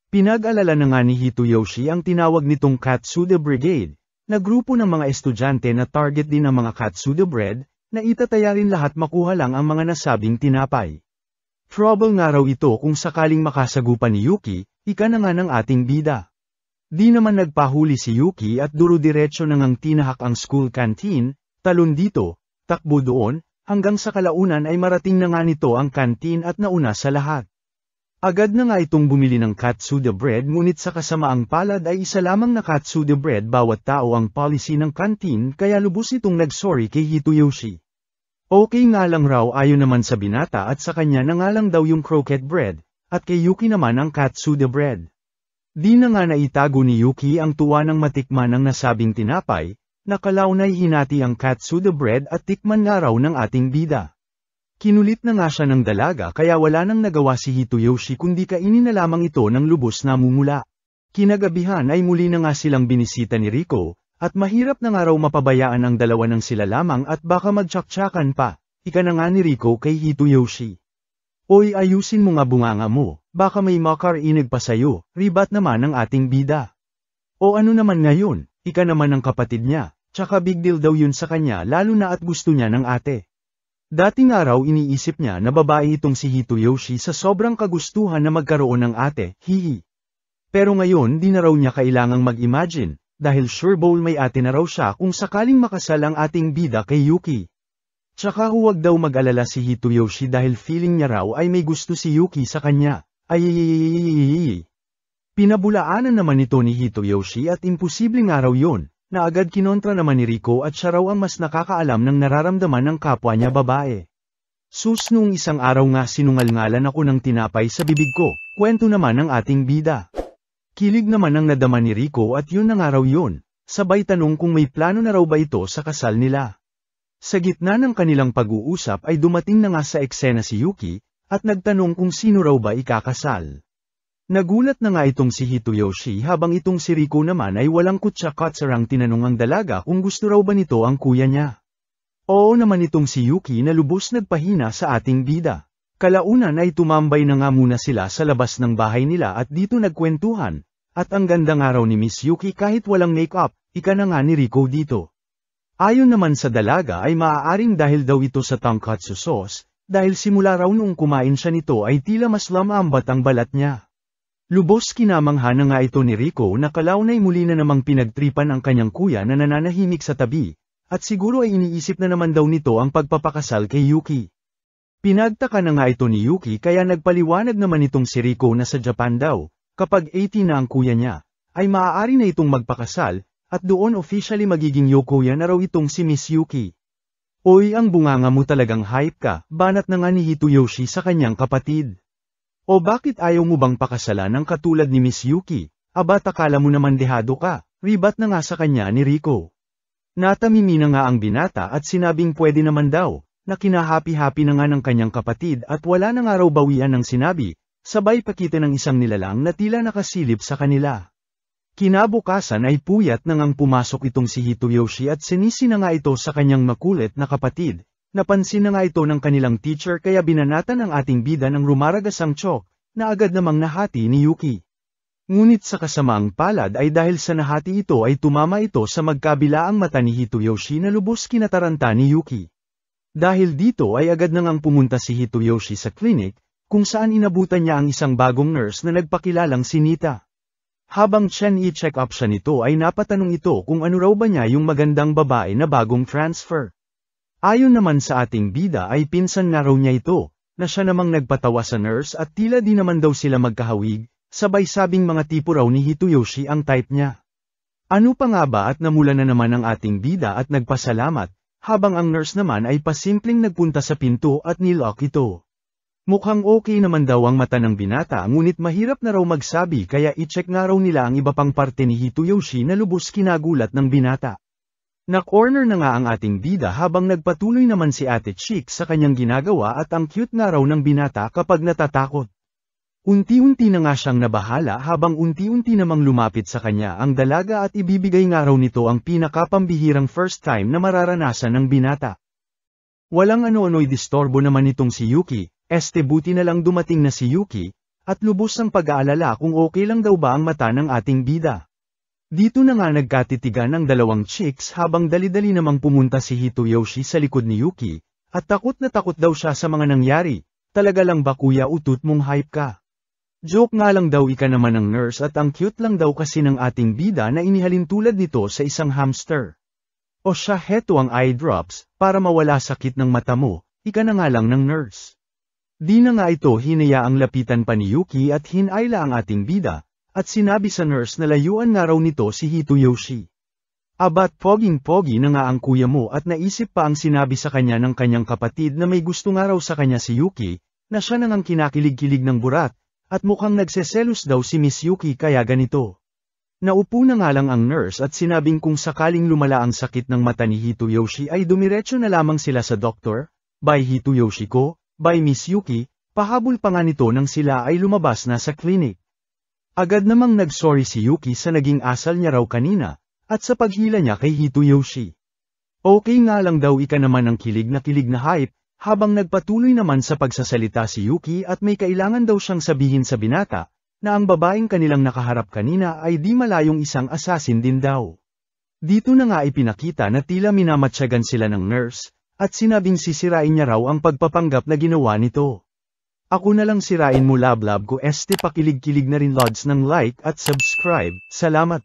Pinag-alala na nga ni Hitoyoshi ang tinawag nitong Katsuda Brigade, na grupo ng mga estudyante na target din ng mga katsuda bread, na itataya rin lahat makuha lang ang mga nasabing tinapay. Trouble nga raw ito kung sakaling makasagupan ni Yuki, ika na nga ng ating bida. Di naman nagpahuli si Yuki at duro-diretso nang tinahak ang school canteen, talon dito, takbo doon, hanggang sa kalaunan ay marating na nga nito ang canteen at nauna sa lahat. Agad na nga itong bumili ng katsuda bread ngunit sa kasamaang palad ay isa lamang na katsuda bread bawat tao ang policy ng canteen kaya lubos itong nagsorry kay Hitoyoshi. Okay nga lang raw ayon naman sa binata at sa kanya na nga lang daw yung croquette bread, at kay Yuki naman ang katsuda bread. Di na nga naitago ni Yuki ang tuwa ng matikman ng nasabing tinapay, nakalaunay hinati ang katsuda bread at tikman nga raw ng ating bida. Kinulit na nga siya ng dalaga kaya wala nang nagawa si Hitoyoshi kundi kainin na lamang ito ng lubos na mumula. Kinagabihan ay muli na nga silang binisita ni Rico, at mahirap na nga raw mapabayaan ang dalawa ng sila lamang at baka magtsaktsakan pa, ika na nga ni Rico kay Hitoyoshi. Oy ayusin mo nga bunganga mo, baka may makarinig pa sayo, ribat naman ang ating bida. O ano naman ngayon, ika naman ang kapatid niya, tsaka big deal daw yun sa kanya lalo na at gusto niya ng ate. Dating araw iniisip niya na babae itong si Hitoyoshi sa sobrang kagustuhan na magkaroon ng ate, hihi. Pero ngayon di na raw niya kailangang mag-imagine, dahil sure bowl may ate na raw siya kung sakaling makasal ang ating bida kay Yuki. Tsaka huwag daw mag-alala si Hitoyoshi dahil feeling niya raw ay may gusto si Yuki sa kanya, ay. Pinabulaanan naman ito ni Hitoyoshi at imposible nga raw yun. Na agad kinontra naman ni Rico at siya raw ang mas nakakaalam ng nararamdaman ng kapwa niya babae. Sus nung isang araw nga sinungalngalan ako ng tinapay sa bibig ko, kwento naman ng ating bida. Kilig naman ang nadama ni Rico at yun na nga raw yun, sabay tanong kung may plano na raw ba ito sa kasal nila. Sa gitna ng kanilang pag-uusap ay dumating na nga sa eksena si Yuki, at nagtanong kung sino raw ba ikakasal. Nagulat na nga itong si Hitoyoshi habang itong si Rico naman ay walang kutsa-kutsarang tinanong ang dalaga kung gusto raw ba nito ang kuya niya. Oo naman itong si Yuki na lubos nagpahina sa ating bida. Kalaunan ay tumambay na nga muna sila sa labas ng bahay nila at dito nagkwentuhan, at ang gandang araw ni Miss Yuki kahit walang make-up, ika na nga ni Rico dito. Ayon naman sa dalaga ay maaaring dahil daw ito sa tonkatsu sauce, dahil simula raw noong kumain siya nito ay tila mas lamambat ang balat niya. Lubos kinamangha na nga ito ni Rico na kalaunay muli na namang pinagtripan ang kanyang kuya na nananahimik sa tabi, at siguro ay iniisip na naman daw nito ang pagpapakasal kay Yuki. Pinagtaka na nga ito ni Yuki kaya nagpaliwanag naman itong si Rico na sa Japan daw, kapag 18 na ang kuya niya, ay maaari na itong magpakasal, at doon officially magiging yokoya na raw itong si Miss Yuki. Oy ang bunganga mo talagang hype ka, banat na nga ni Hitoyoshi sa kanyang kapatid. O bakit ayaw mo bang pakasalan ng katulad ni Miss Yuki? Aba takala mo naman dehado ka, ribat na nga sa kanya ni Rico. Natamimi na nga ang binata at sinabing pwede naman daw, na kinahapi-hapi na nga ng kanyang kapatid at wala na nga raw bawian ng sinabi, sabay pakita ng isang nilalang na tila nakasilip sa kanila. Kinabukasan ay puyat na ngang pumasok itong si Hitoyoshi at sinisi na nga ito sa kanyang makulit na kapatid. Napansin na nga ito ng kanilang teacher kaya binanatan ang ating bida ng rumaragasang chok, na agad namang nahati ni Yuki. Ngunit sa kasamaang palad ay dahil sa nahati ito ay tumama ito sa magkabilaang mata ni Hitoyoshi na lubos kinataranta ni Yuki. Dahil dito ay agad na ngang pumunta si Hitoyoshi sa klinik, kung saan inabutan niya ang isang bagong nurse na nagpakilalang si Nita. Habang i-check up siya nito ay napatanong ito kung ano raw ba niya yung magandang babae na bagong transfer. Ayon naman sa ating bida ay pinsan na raw niya ito, na siya namang nagpatawa sa nurse at tila di naman daw sila magkahawig, sabay sabing mga tipo raw ni Hitoyoshi ang type niya. Ano pa nga ba at namula na naman ang ating bida at nagpasalamat, habang ang nurse naman ay pasimpleng nagpunta sa pinto at nilock ito. Mukhang okay naman daw ang mata ng binata ngunit mahirap na raw magsabi kaya i-check nga raw nila ang iba pang parte ni Hitoyoshi na lubos kinagulat ng binata. Na-corner na nga ang ating bida habang nagpatuloy naman si Ate Chick sa kanyang ginagawa at ang cute nga raw ng binata kapag natatakot. Unti-unti na nga siyang nabahala habang unti-unti namang lumapit sa kanya ang dalaga at ibibigay nga raw nito ang pinakapambihirang first time na mararanasan ng binata. Walang ano-ano'y distorbo naman itong si Yuki, buti na lang dumating na si Yuki, at lubos ang pag-aalala kung okay lang daw ba ang mata ng ating bida. Dito na nga nagkatitigan ang dalawang chicks habang dali-dali namang pumunta si Hitoyoshi sa likod ni Yuki, at takot na takot daw siya sa mga nangyari, talaga lang ba kuya utot mong hype ka? Joke nga lang daw ika naman ng nurse at ang cute lang daw kasi ng ating bida na inihalin tulad nito sa isang hamster. O siya heto ang eye drops, para mawala sakit ng mata mo, ika na nga lang ng nurse. Di na nga ito hinayaang lapitan pa ni Yuki at hinayla ang ating bida, at sinabi sa nurse na layuan nga raw nito si Hitoyoshi. Abat poging-pogi na nga ang kuya mo at naisip pa ang sinabi sa kanya ng kanyang kapatid na may gusto nga raw sa kanya si Yuki, na siya nang ang kinakilig-kilig ng burat, at mukhang nagseselos daw si Miss Yuki kaya ganito. Naupo na nga lang ang nurse at sinabing kung sakaling lumala ang sakit ng mata ni Hitoyoshi ay dumiretso na lamang sila sa doktor, by Hitoyoshi ko, by Miss Yuki, pahabol pa nga nito nang sila ay lumabas na sa clinic. Agad namang nagsorry si Yuki sa naging asal niya raw kanina, at sa paghila niya kay Hitoyoshi. Okay nga lang daw ika naman ng kilig na hype, habang nagpatuloy naman sa pagsasalita si Yuki at may kailangan daw siyang sabihin sa binata, na ang babaeng kanilang nakaharap kanina ay di malayong isang assassin din daw. Dito na nga ipinakita na tila minamatyagan sila ng nurse, at sinabing sisirain niya raw ang pagpapanggap na ginawa nito. Ako na lang sirain mo lablab ko pakilig-kilig na rin lods ng like at subscribe, salamat.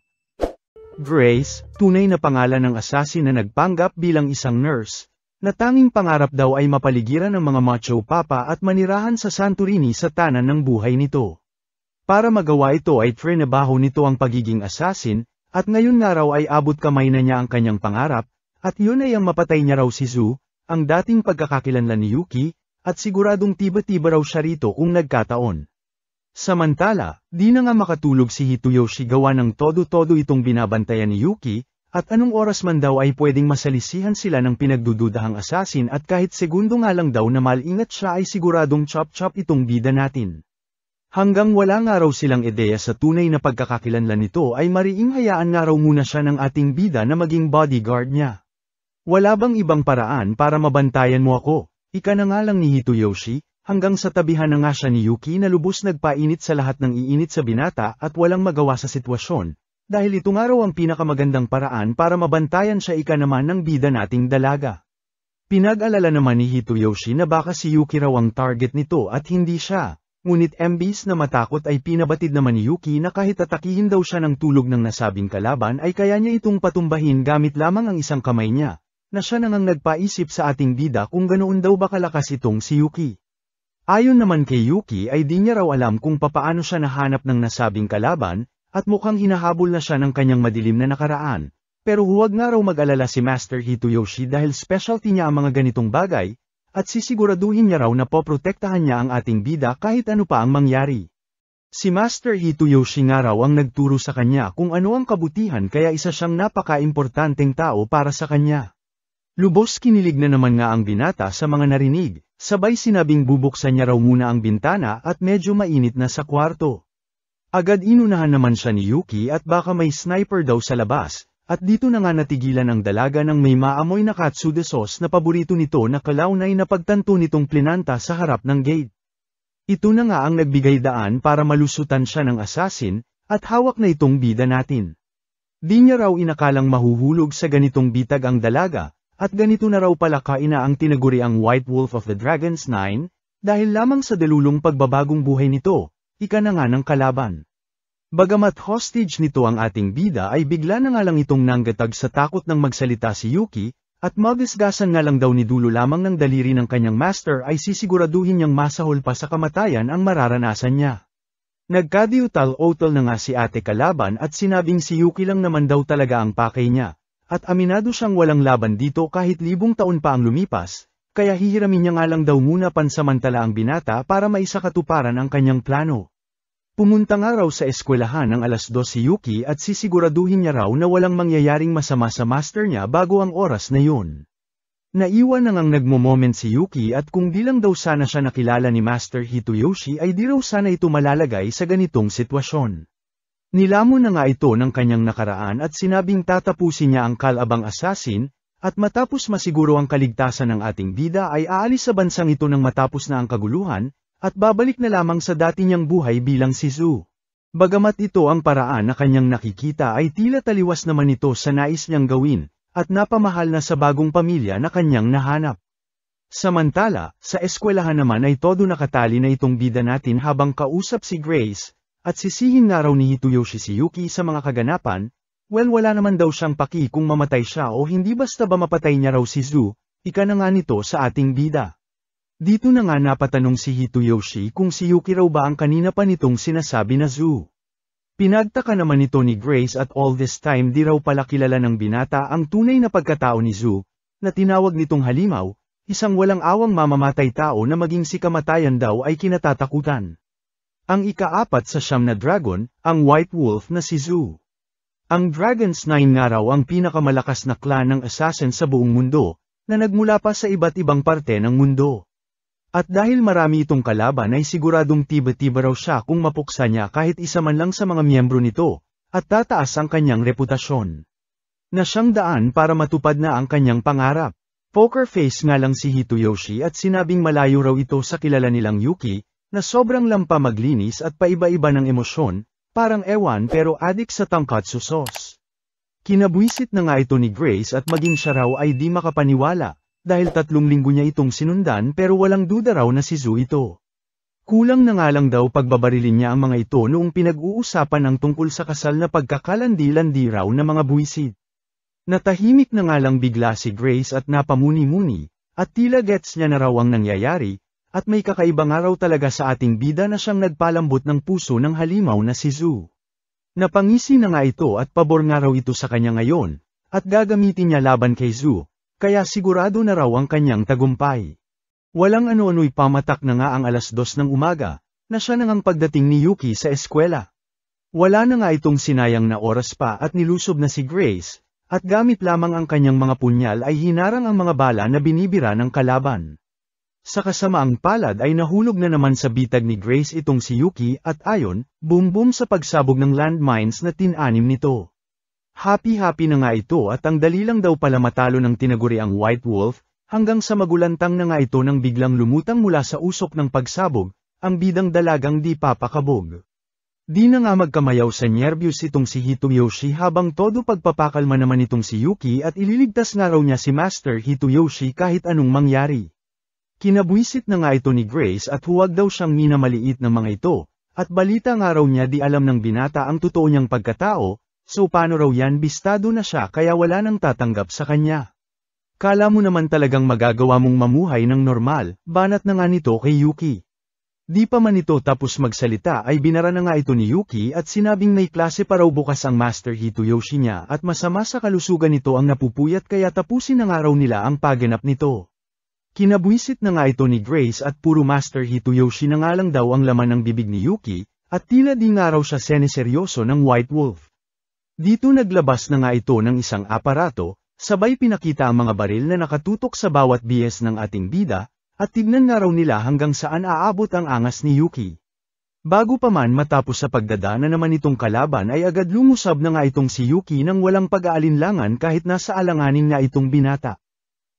Grace, tunay na pangalan ng assassin na nagpanggap bilang isang nurse, na tanging pangarap daw ay mapaligiran ng mga macho papa at manirahan sa Santorini sa tanan ng buhay nito. Para magawa ito ay trinabaho nito ang pagiging assassin, at ngayon nga raw ay abot kamay na niya ang kanyang pangarap, at yun ay ang mapatay niya raw si Zu, ang dating pagkakakilanlan ni Yuki, at siguradong tiba-tiba raw siya rito kung nagkataon. Samantala, di na nga makatulog si Hitoyoshi gawa ng todo-todo itong binabantayan ni Yuki, at anong oras man daw ay pwedeng masalisihan sila ng pinagdududahang assassin at kahit segundo nga lang daw na malingat siya ay siguradong chop-chop itong bida natin. Hanggang wala nga raw silang ideya sa tunay na pagkakakilanlan nito ay mariing hayaan nga raw muna siya ng ating bida na maging bodyguard niya. Wala bang ibang paraan para mabantayan mo ako? Ika na nga lang ni Hitoyoshi, hanggang sa tabihan na nga siya ni Yuki na lubos nagpainit sa lahat ng iinit sa binata at walang magawa sa sitwasyon, dahil ito nga raw ang pinakamagandang paraan para mabantayan siya ika naman ng bida nating dalaga. Pinag-alala naman ni Hitoyoshi na baka si Yuki raw ang target nito at hindi siya. Ngunit imbis na matakot ay pinabatid naman ni Yuki na kahit atakihin daw siya ng tulog ng nasabing kalaban ay kaya niya itong patumbahin gamit lamang ang isang kamay niya, na siya nang nagpaisip sa ating bida kung ganoon daw ba kalakas itong si Yuki. Ayon naman kay Yuki ay di niya raw alam kung papaano siya nahanap ng nasabing kalaban, at mukhang hinahabol na siya ng kanyang madilim na nakaraan, pero huwag nga raw mag-alala si Master Hitoyoshi dahil specialty niya ang mga ganitong bagay, at sisiguraduhin niya raw na poprotektahan niya ang ating bida kahit ano pa ang mangyari. Si Master Hitoyoshi nga raw ang nagturo sa kanya kung ano ang kabutihan kaya isa siyang napaka-importanteng tao para sa kanya. Lubos kinilig na naman nga ang binata sa mga narinig, sabay sinabing bubuksan niya raw muna ang bintana at medyo mainit na sa kwarto. Agad inunahan naman siya ni Yuki at baka may sniper daw sa labas. At dito na nga natigilan ang dalaga ng may maamoy na katsude sauce na paborito nito na kalaunay na pagtanto nitong plinanta sa harap ng gate. Ito na nga ang nagbigay daan para malusutan siya ng assassin, at hawak na itong bida natin. Di niya raw inakalang mahuhulog sa ganitong bitag ang dalaga, at ganito na raw pala kaina ang tinaguriang White Wolf of the Dragon's 9, dahil lamang sa dalulong pagbabagong buhay nito, ika na nga ng kalaban. Bagamat hostage nito ang ating bida ay bigla na nga lang itong nanggatag sa takot ng magsalita si Yuki, at magasgasan nga lang daw ni dulo lamang ng daliri ng kanyang master ay sisiguraduhin niyang masahol pa sa kamatayan ang mararanasan niya. Nagkadiutal-otal na nga si ate kalaban at sinabing si Yuki lang naman daw talaga ang pakay niya, at aminado siyang walang laban dito kahit 1000 taon pa ang lumipas, kaya hihiramin niya nga lang daw muna pansamantala ang binata para maisakatuparan ang kanyang plano. Pumunta nga raw sa eskwelahan ng 2:00 si Yuki at sisiguraduhin niya raw na walang mangyayaring masama sa master niya bago ang oras na yun. Naiwan na ngang nagmo-moment si Yuki at kung di lang daw sana siya nakilala ni Master Hitoyoshi ay di raw sana ito malalagay sa ganitong sitwasyon. Nilamon na nga ito ng kanyang nakaraan at sinabing tatapusin niya ang kalabang assassin, at matapos masiguro ang kaligtasan ng ating bida ay aalis sa bansang ito nang matapos na ang kaguluhan, at babalik na lamang sa dati niyang buhay bilang si Zu. Bagamat ito ang paraan na kanyang nakikita ay tila taliwas naman ito sa nais niyang gawin, at napamahal na sa bagong pamilya na kanyang nahanap. Samantala, sa eskwelahan naman ay todo nakatali na itong bida natin habang kausap si Grace, at sisihin nga raw ni Hitoyoshi si Yuki sa mga kaganapan. Well, wala naman daw siyang paki kung mamatay siya o hindi, basta ba mapatay niya raw si Zu, ika na nga nito sa ating bida. Dito na nga napatanong si Hitoyoshi kung si Yuki raw ba ang kanina pa nitong sinasabi na Zu. Pinagtaka naman ito ni Grace at all this time di raw pala kilala ng binata ang tunay na pagkatao ni Zu, na tinawag nitong halimaw, isang walang awang mamamatay tao na maging si kamatayan daw ay kinatatakutan. Ang ika-4 sa 9 na dragon, ang White Wolf na si Zu. Ang Dragon's 9 nga raw ang pinakamalakas na clan ng assassin sa buong mundo, na nagmula pa sa iba't ibang parte ng mundo. At dahil marami itong kalaban ay siguradong tiba-tiba raw siya kung mapuksa niya kahit isa man lang sa mga miyembro nito, at tataas ang kanyang reputasyon. Na siyang daan para matupad na ang kanyang pangarap. Poker face nga lang si Hitoyoshi at sinabing malayo raw ito sa kilala nilang Yuki, na sobrang lampa maglinis at paiba-iba ng emosyon, parang ewan pero adik sa tonkatsu sauce. Kinabwisit na nga ito ni Grace at maging siya raw ay di makapaniwala, dahil 3 linggo niya itong sinundan pero walang duda raw na si Zu ito. Kulang na nga lang daw pagbabarilin niya ang mga ito noong pinag-uusapan ang tungkol sa kasal na pagkakalandi-landi raw na mga buwisit. Natahimik na nga lang bigla si Grace at napamuni-muni, at tila gets niya na raw ang nangyayari, at may kakaiba nga raw talaga sa ating bida na siyang nagpalambot ng puso ng halimaw na si Zu. Napangisi na nga ito at pabor nga raw ito sa kanya ngayon, at gagamitin niya laban kay Zu, kaya sigurado na raw ang kanyang tagumpay. Walang ano-ano'y pamatak na nga ang 2:00 ng umaga, na siya nang ang pagdating ni Yuki sa eskwela. Wala na nga itong sinayang na oras pa at nilusob na si Grace, at gamit lamang ang kanyang mga punyal ay hinarang ang mga bala na binibira ng kalaban. Sa kasamaang palad ay nahulog na naman sa bitag ni Grace itong si Yuki at ayon, boom-boom sa pagsabog ng landmines na tinanim nito. Happy-happy na nga ito at ang dali lang daw pala matalo ng tinaguriang White Wolf, hanggang sa magulantang na nga ito nang biglang lumutang mula sa usok ng pagsabog, ang bidang dalagang di papakabog. Di na nga magkamayaw sa nerbiyos itong si Hitoyoshi habang todo pagpapakalma naman itong si Yuki at ililigtas nga raw niya si Master Hitoyoshi kahit anong mangyari. Kinabwisit na nga ito ni Grace at huwag daw siyang minamaliit ng mga ito, at balita nga raw niya di alam ng binata ang totoo niyang pagkatao, so paano raw yan, bistado na siya kaya wala nang tatanggap sa kanya. Kala mo naman talagang magagawa mong mamuhay ng normal, banat na nga nito kay Yuki. Di pa man ito tapos magsalita ay binara na nga ito ni Yuki at sinabing may klase pa raw bukas ang Master Hitoyoshi niya at masama sa kalusugan nito ang napupuyat kaya tapusin na nga raw nila ang pagganap nito. Kinabwisit na nga ito ni Grace at puro Master Hitoyoshi na nga lang daw ang laman ng bibig ni Yuki, at tila di nga raw siya seneseryoso ng White Wolf. Dito naglabas na nga ito ng isang aparato, sabay pinakita ang mga baril na nakatutok sa bawat bies ng ating bida, at tignan nga raw nila hanggang saan aabot ang angas ni Yuki. Bago pa man matapos sa pagdadana naman itong kalaban ay agad lumusab na nga itong si Yuki nang walang pag-aalinlangan kahit nasa alanganin na itong binata.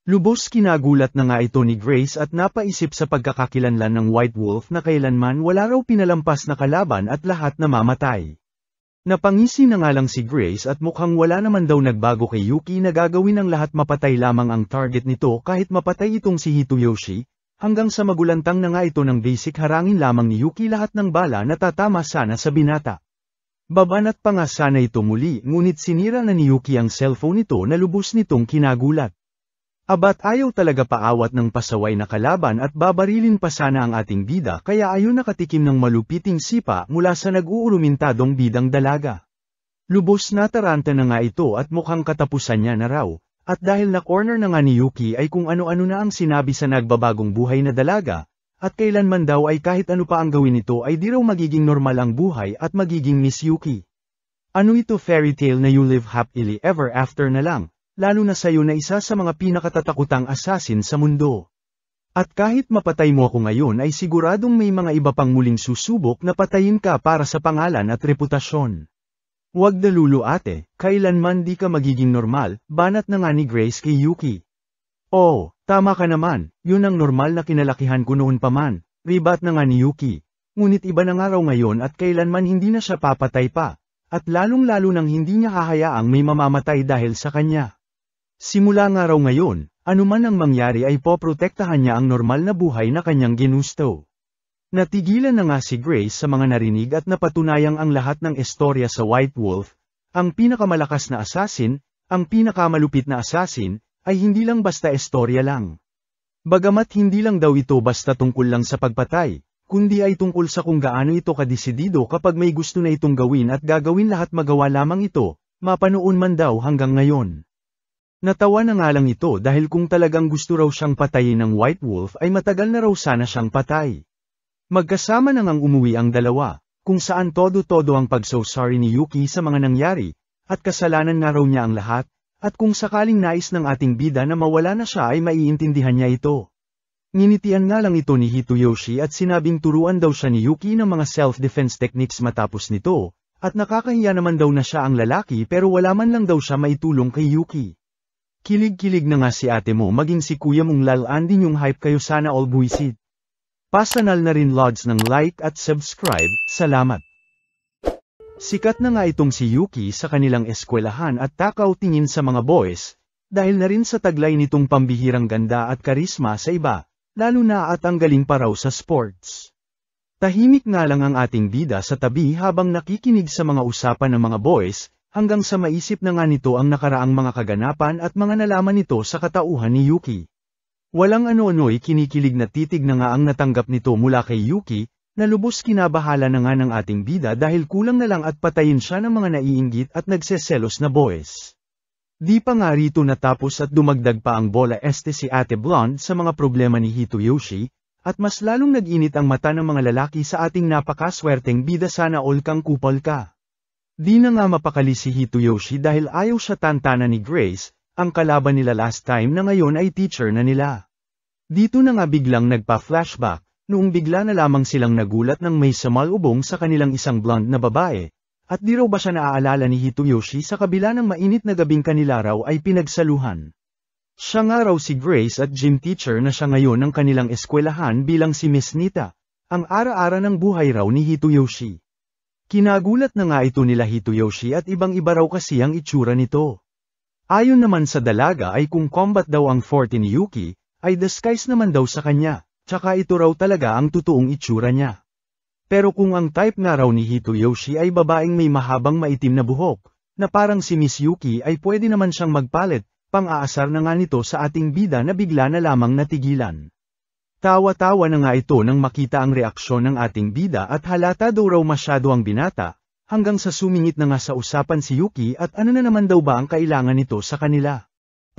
Lubos kinagulat na nga ito ni Grace at napaisip sa pagkakakilanlan ng White Wolf na kailanman wala raw pinalampas na kalaban at lahat na mamatay. Napangisi na nga lang si Grace at mukhang wala naman daw nagbago kay Yuki na gagawin ng lahat mapatay lamang ang target nito kahit mapatay itong si Hitoyoshi, hanggang sa magulantang na nga ito ng basic harangin lamang ni Yuki lahat ng bala na tatama sana sa binata. Babanat pa nga sana ito muli ngunit sinira na ni Yuki ang cellphone nito na lubos nitong kinagulat. Abat ayaw talaga paawat ng pasaway na kalaban at babarilin pa sana ang ating bida kaya ayaw nakatikim ng malupiting sipa mula sa nag-uurumintadong bidang dalaga. Lubos na taranta na nga ito at mukhang katapusan niya na raw, at dahil na-corner na nga ni Yuki ay kung ano-ano na ang sinabi sa nagbabagong buhay na dalaga, at kailanman daw ay kahit ano pa ang gawin nito ay di raw magiging normal ang buhay at magiging Miss Yuki. Ano ito, fairy tale na you live happily ever after na lang? Lalo na sayo na isa sa mga pinakatatakutang assassin sa mundo. At kahit mapatay mo ako ngayon ay siguradong may mga iba pang muling susubok na patayin ka para sa pangalan at reputasyon. Huwag dalulu ate, kailanman di ka magiging normal, banat na nga ni Grace kay Yuki. Oh, tama ka naman, yun ang normal na kinalakihan ko noon pa man, ribat na nga ni Yuki. Ngunit iba na nga raw ngayon at kailanman hindi na siya papatay pa, at lalong-lalo nang hindi niya hahayaang may mamamatay dahil sa kanya. Simula nga raw ngayon, Anuman ang mangyari ay poprotektahan niya ang normal na buhay na kanyang ginusto. Natigilan na nga si Grace sa mga narinig at napatunayang ang lahat ng istorya sa White Wolf, ang pinakamalakas na assassin, ang pinakamalupit na assassin, ay hindi lang basta istorya lang. Bagamat hindi lang daw ito basta tungkol lang sa pagpatay, kundi ay tungkol sa kung gaano ito kadesidido kapag may gusto na itong gawin at gagawin lahat magawa lamang ito, mapanoon man daw hanggang ngayon. Natawa na nga lang ito dahil kung talagang gusto raw siyang patayin ng White Wolf ay matagal na raw sana siyang patay. Magkasama na ngang umuwi ang dalawa, kung saan todo-todo ang pag-sorry ni Yuki sa mga nangyari, at kasalanan nga raw niya ang lahat, at kung sakaling nais ng ating bida na mawala na siya ay maiintindihan niya ito. Nginitian nga lang ito ni Hitoyoshi at sinabing turuan daw siya ni Yuki ng mga self-defense techniques matapos nito, at nakakahiya naman daw na siya ang lalaki pero wala man lang daw siya maitulong kay Yuki. Kilig-kilig na nga si ate mo maging si kuya mong lalaan din yung hype kayo sana all buwisit. Pasanal na rin lods ng like at subscribe, salamat. Sikat na nga itong si Yuki sa kanilang eskwelahan at takaw tingin sa mga boys, dahil na rin sa taglay nitong pambihirang ganda at karisma sa iba, lalo na at ang galing pa raw sa sports. Tahimik nga lang ang ating bida sa tabi habang nakikinig sa mga usapan ng mga boys, hanggang sa maisip na nga nito ang nakaraang mga kaganapan at mga nalaman nito sa katauhan ni Yuki. Walang ano-ano'y kinikilig na titig na nga ang natanggap nito mula kay Yuki, na lubos kinabahala na nga ng ating bida dahil kulang na lang at patayin siya ng mga naiinggit at nagseselos na boys. Di pa nga rito natapos at dumagdag pa ang bola si Ate Blonde sa mga problema ni Hitoyoshi, at mas lalong nag-init ang mata ng mga lalaki sa ating napakaswerteng bida sana all kang kupal ka. Di na nga mapakali si Hitoyoshi dahil ayaw siya tantanan ni Grace, ang kalaban nila last time na ngayon ay teacher na nila. Dito na nga biglang nagpa-flashback. Noong bigla na lamang silang nagulat nang may samalubong sa kanilang isang blonde na babae, at di raw ba siya naaalala ni Hitoyoshi sa kabila ng mainit na gabing kanila raw ay pinagsaluhan. Siya nga raw si Grace at gym teacher na siya ngayon ng kanilang eskwelahan bilang si Miss Nita, ang ara-ara ng buhay raw ni Hitoyoshi. Kinagulat na nga ito nila Hitoyoshi at ibang-iba raw kasi ang itsura nito. Ayon naman sa dalaga ay kung combat daw ang forte ni Yuki, ay disguise naman daw sa kanya. Tsaka ito raw talaga ang totoong itsura niya. Pero kung ang type nga raw ni Hitoyoshi ay babaeng may mahabang maitim na buhok, na parang si Miss Yuki ay pwede naman siyang magpalit, pang-aasar na nga nito sa ating bida na bigla na lamang natigilan. Tawa-tawa na nga ito nang makita ang reaksyon ng ating bida at halata daw raw masyado ang binata, hanggang sa sumingit na nga sa usapan si Yuki at ano na naman daw ba ang kailangan nito sa kanila.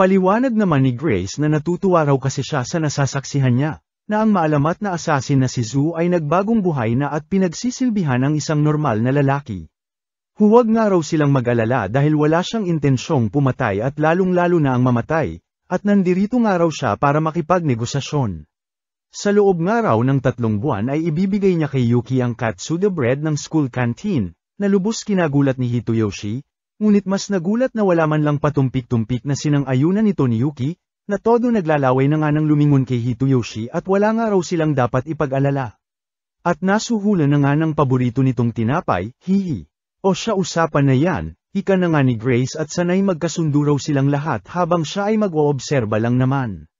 Paliwanag naman ni Grace na natutuwa raw kasi siya sa nasasaksihan niya, na ang maalamat na assassin na si Zu ay nagbagong buhay na at pinagsisilbihan ang isang normal na lalaki. Huwag nga raw silang mag-alala dahil wala siyang intensyong pumatay at lalong-lalo na ang mamatay, at nandirito nga raw siya para makipagnegosasyon. Sa loob nga raw ng 3 buwan ay ibibigay niya kay Yuki ang katsuda bread ng school canteen, na lubos kinagulat ni Hitoyoshi, ngunit mas nagulat na wala man lang patumpik-tumpik na sinang-ayunan nito ni Yuki, na todo naglalaway na nga ng lumingon kay Hitoyoshi at wala nga raw silang dapat ipag-alala. At nasuhulan na nga ng paborito nitong tinapay, hihi. O siya usapan na yan, ika na nga ni Grace at sanay magkasundo raw silang lahat habang siya ay mag-oobserba lang naman.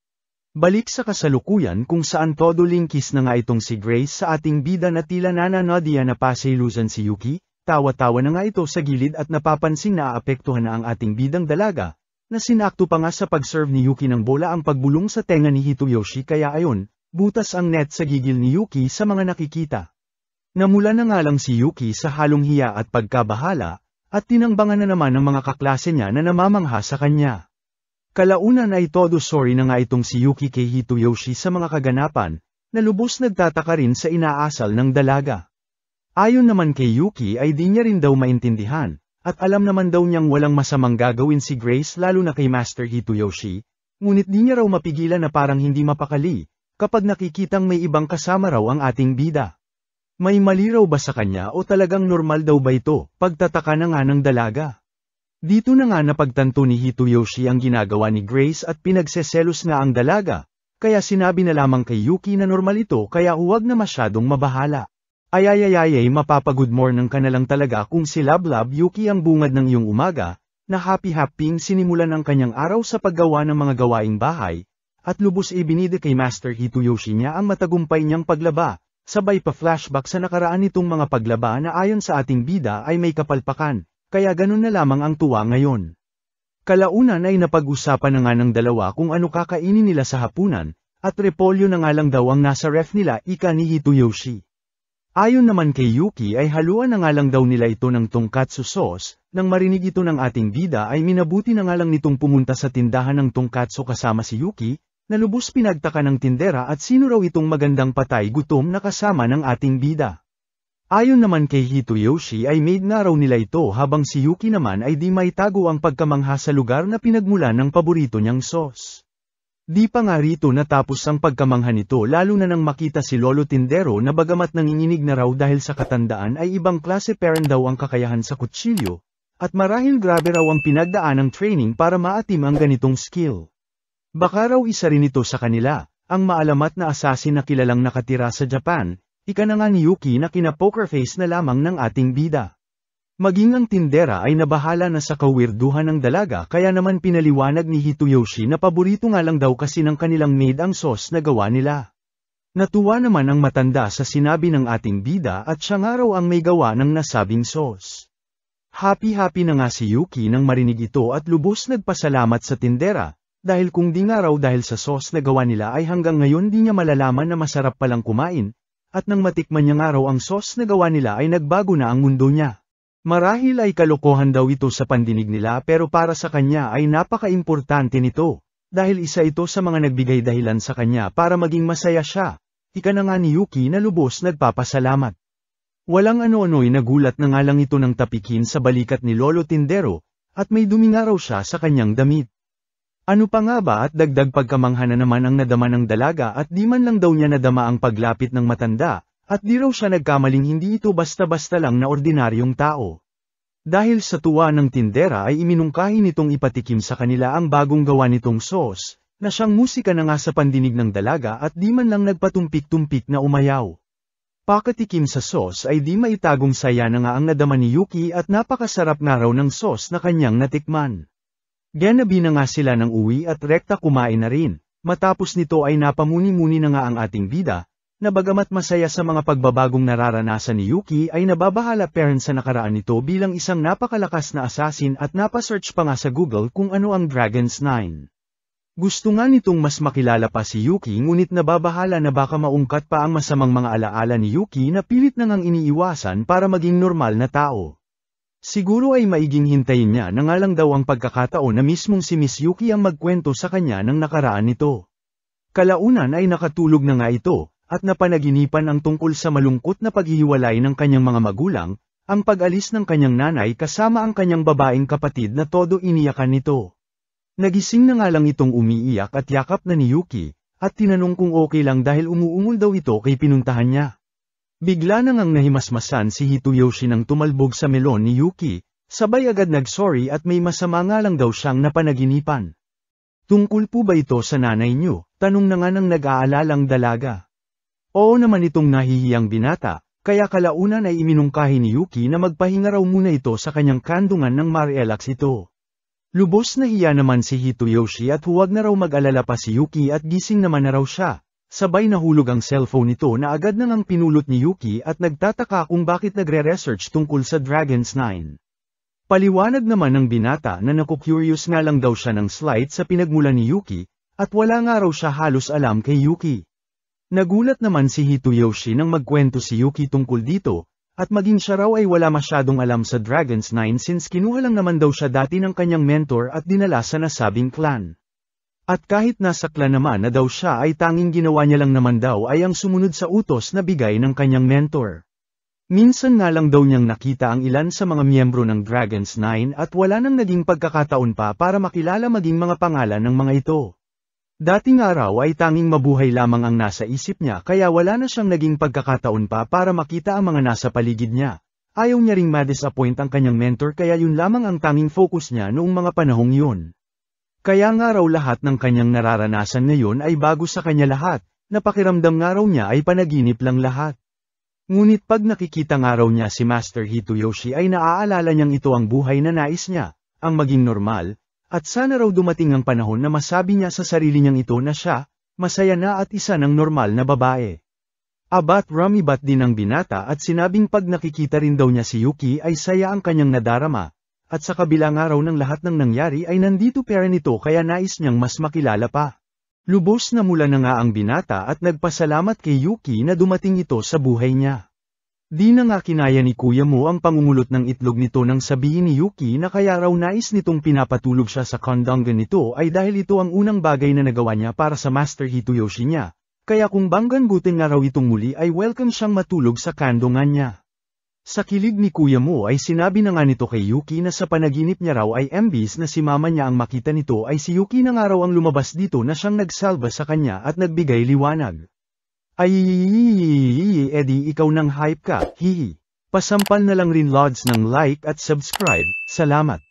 Balik sa kasalukuyan kung saan todo lingkis na nga itong si Grace sa ating bida na tila nananodya na pasaylusan si Yuki, tawa-tawa na nga ito sa gilid at napapansin na aapektuhan na ang ating bidang dalaga, na sinakto pa nga sa pag-serve ni Yuki ng bola ang pagbulong sa tenga ni Hitoyoshi kaya ayon, butas ang net sa gigil ni Yuki sa mga nakikita. Namula na nga lang si Yuki sa halong hiya at pagkabahala, at tinangbangan na naman ng mga kaklase niya na namamangha sa kanya. Kalaunan ay todo sorry na nga itong si Yuki kay Hitoyoshi sa mga kaganapan, na lubos nagtataka rin sa inaasal ng dalaga. Ayon naman kay Yuki ay di niya rin daw maintindihan. At alam naman daw niyang walang masamang gagawin si Grace lalo na kay Master Hitoyoshi, ngunit di niya raw mapigilan na parang hindi mapakali, kapag nakikitang may ibang kasama raw ang ating bida. May mali raw ba sa kanya o talagang normal daw ba ito, pagtataka na nga ng dalaga. Dito na nga napagtanto ni Hitoyoshi ang ginagawa ni Grace at pinagseselos nga ang dalaga, kaya sinabi na lamang kay Yuki na normal ito kaya huwag na masyadong mabahala. Ayayayayay mapapagood morning ka na lang talaga kung si Lablab Yuki ang bungad ng iyong umaga, na happy-happying sinimulan ang kanyang araw sa paggawa ng mga gawaing bahay, at lubos ibinida kay Master Hitoyoshi niya ang matagumpay niyang paglaba, sabay pa flashback sa nakaraan nitong mga paglaba na ayon sa ating bida ay may kapalpakan, kaya ganun na lamang ang tuwa ngayon. Kalaunan ay napag-usapan na nga ng dalawa kung ano kakainin nila sa hapunan, at repolyo na nga lang daw ang nasa ref nila, ika ni Hitoyoshi. Ayon naman kay Yuki ay haluan na nga lang daw nila ito ng tonkatsu sauce, nang marinig ito ng ating bida ay minabuti na nga lang nitong pumunta sa tindahan ng tonkatsu kasama si Yuki, na lubos pinagtaka ng tindera at sino raw itong magandang patay gutom na kasama ng ating bida. Ayon naman kay Hitoyoshi ay made na raw nila ito habang si Yuki naman ay di maitago ang pagkamangha sa lugar na pinagmulan ng paborito niyang sauce. Di pa nga rito natapos ang pagkamangha nito lalo na nang makita si Lolo Tindero na bagamat nanginginig na raw dahil sa katandaan ay ibang klase parent daw ang kakayahan sa kutsilyo, at marahil grabe raw ang pinagdaan ng training para maatim ang ganitong skill. Baka raw isa rin ito sa kanila, ang maalamat na assassin na kilalang nakatira sa Japan, ika na nga ni Yuki na kina-poker face na lamang ng ating bida. Maging ang tindera ay nabahala na sa kawirduhan ng dalaga kaya naman pinaliwanag ni Hitoyoshi na paborito nga lang daw kasi ng kanilang maid ang sauce na gawa nila. Natuwa naman ang matanda sa sinabi ng ating bida at siya nga raw ang may gawa ng nasabing sauce. Happy-happy na nga si Yuki nang marinig ito at lubos nagpasalamat sa tindera, dahil kung di nga raw dahil sa sauce na gawa nila ay hanggang ngayon di niya malalaman na masarap palang kumain, at nang matikman niya nga raw ang sauce na gawa nila ay nagbago na ang mundo niya. Marahil ay kalokohan daw ito sa pandinig nila pero para sa kanya ay napaka-importante nito, dahil isa ito sa mga nagbigay dahilan sa kanya para maging masaya siya, ika na nga ni Yuki na lubos nagpapasalamat. Walang ano-ano'y nagulat na nga lang ito ng tapikin sa balikat ni Lolo Tindero, at may dumi nga raw siya sa kanyang damit. Ano pa nga ba at dagdag pagkamangha na naman ang nadama ng dalaga at di man lang daw niya nadama ang paglapit ng matanda, at di raw siya nagkamaling hindi ito basta-basta lang na ordinaryong tao. Dahil sa tuwa ng tindera ay iminungkahi nitong ipatikim sa kanila ang bagong gawa nitong sauce, na siyang musika na nga sa pandinig ng dalaga at di man lang nagpatumpik-tumpik na umayaw. Pakatikim sa sauce ay di maitagong saya na nga ang nadama ni Yuki at napakasarap nga raw ng sauce na kanyang natikman. Ganabi na nga sila ng uwi at rekta kumain na rin, matapos nito ay napamuni-muni na nga ang ating bida, na bagamat masaya sa mga pagbabagong nararanasan ni Yuki ay nababahala pa rin sa nakaraan nito bilang isang napakalakas na assassin at napasearch pa nga sa Google kung ano ang Dragon's 9. Gusto nga nitong mas makilala pa si Yuki ngunit nababahala na baka maungkat pa ang masamang mga alaala ni Yuki na pilit na ngang iniiwasan para maging normal na tao. Siguro ay maiging hintayin niya na nga lang daw ang pagkakataon na mismong si Miss Yuki ang magkwento sa kanya ng nakaraan nito. Kalaunan ay nakatulog na nga ito, at napanaginipan ang tungkol sa malungkot na paghihiwalay ng kanyang mga magulang, ang pag-alis ng kanyang nanay kasama ang kanyang babaeng kapatid na todo iniyakan nito. Nagising na nga lang itong umiiyak at yakap na ni Yuki, at tinanong kung okay lang dahil umuungol daw ito kay pinuntahan niya. Bigla na ngang nahimasmasan si Hitoyoshi nang tumalbog sa melon ni Yuki, sabay agad nag-sorry at may masama nga lang daw siyang napanaginipan. Tungkol po ba ito sa nanay niyo? Tanong na nga ng nag-aalalang dalaga. Oo naman itong nahihiyang binata, kaya kalaunan ay iminungkahi ni Yuki na magpahinga raw muna ito sa kanyang kandungan ng ma-relax ito. Lubos na hiya naman si Hitoyoshi at huwag na raw mag-alala pa si Yuki at gising naman na raw siya, sabay nahulog ang cellphone nito na agad na ngang pinulot ni Yuki at nagtataka kung bakit nagre-research tungkol sa Dragon's 9. Paliwanag naman ng binata na naku-curious nga lang daw siya ng slide sa pinagmulan ni Yuki, at wala nga raw siya halos alam kay Yuki. Nagulat naman si Hitoyoshi nang magkwento si Yuki tungkol dito, at maging siya raw ay wala masyadong alam sa Dragon's 9 since kinuha lang naman daw siya dati ng kanyang mentor at dinala sa nasabing clan. At kahit nasa clan naman na daw siya ay tanging ginawa niya lang naman daw ay ang sumunod sa utos na bigay ng kanyang mentor. Minsan nga lang daw niyang nakita ang ilan sa mga miyembro ng Dragon's 9 at wala nang naging pagkakataon pa para makilala maging mga pangalan ng mga ito. Dating araw ay tanging mabuhay lamang ang nasa isip niya kaya wala na siyang naging pagkakataon pa para makita ang mga nasa paligid niya. Ayaw niya ring ma-disappoint ang kanyang mentor kaya yun lamang ang tanging focus niya noong mga panahong yun. Kaya nga raw lahat ng kanyang nararanasan ngayon ay bago sa kanya lahat, napakiramdam nga raw niya ay panaginip lang lahat. Ngunit pag nakikita nga raw niya si Master Hitoyoshi ay naaalala niyang ito ang buhay na nais niya, ang maging normal, at sana raw dumating ang panahon na masabi niya sa sarili niyang ito na siya, masaya na at isa ng normal na babae. Abat rumibat din ang binata at sinabing pag nakikita rin daw niya si Yuki ay saya ang kanyang nadarama, at sa kabilang araw ng lahat ng nangyari ay nandito pera nito kaya nais niyang mas makilala pa. Lubos na mula na nga ang binata at nagpasalamat kay Yuki na dumating ito sa buhay niya. Di na nga kinaya ni kuya mo ang pangungulot ng itlog nito nang sabihin ni Yuki na kaya raw nais nitong pinapatulog siya sa kandanggan nito ay dahil ito ang unang bagay na nagawa niya para sa Master Hitoyoshi niya, kaya kung banggan-gutin nga raw itong muli ay welcome siyang matulog sa kandongan niya. Sa kilig ni kuya mo ay sinabi na nga nito kay Yuki na sa panaginip niya raw ay imbis na si mama niya ang makita nito ay si Yuki na nga raw ang lumabas dito na siyang nagsalba sa kanya at nagbigay liwanag. Ay, edi ikaw nang hype ka, hihi. Pasampal na lang rin lods ng like at subscribe, salamat.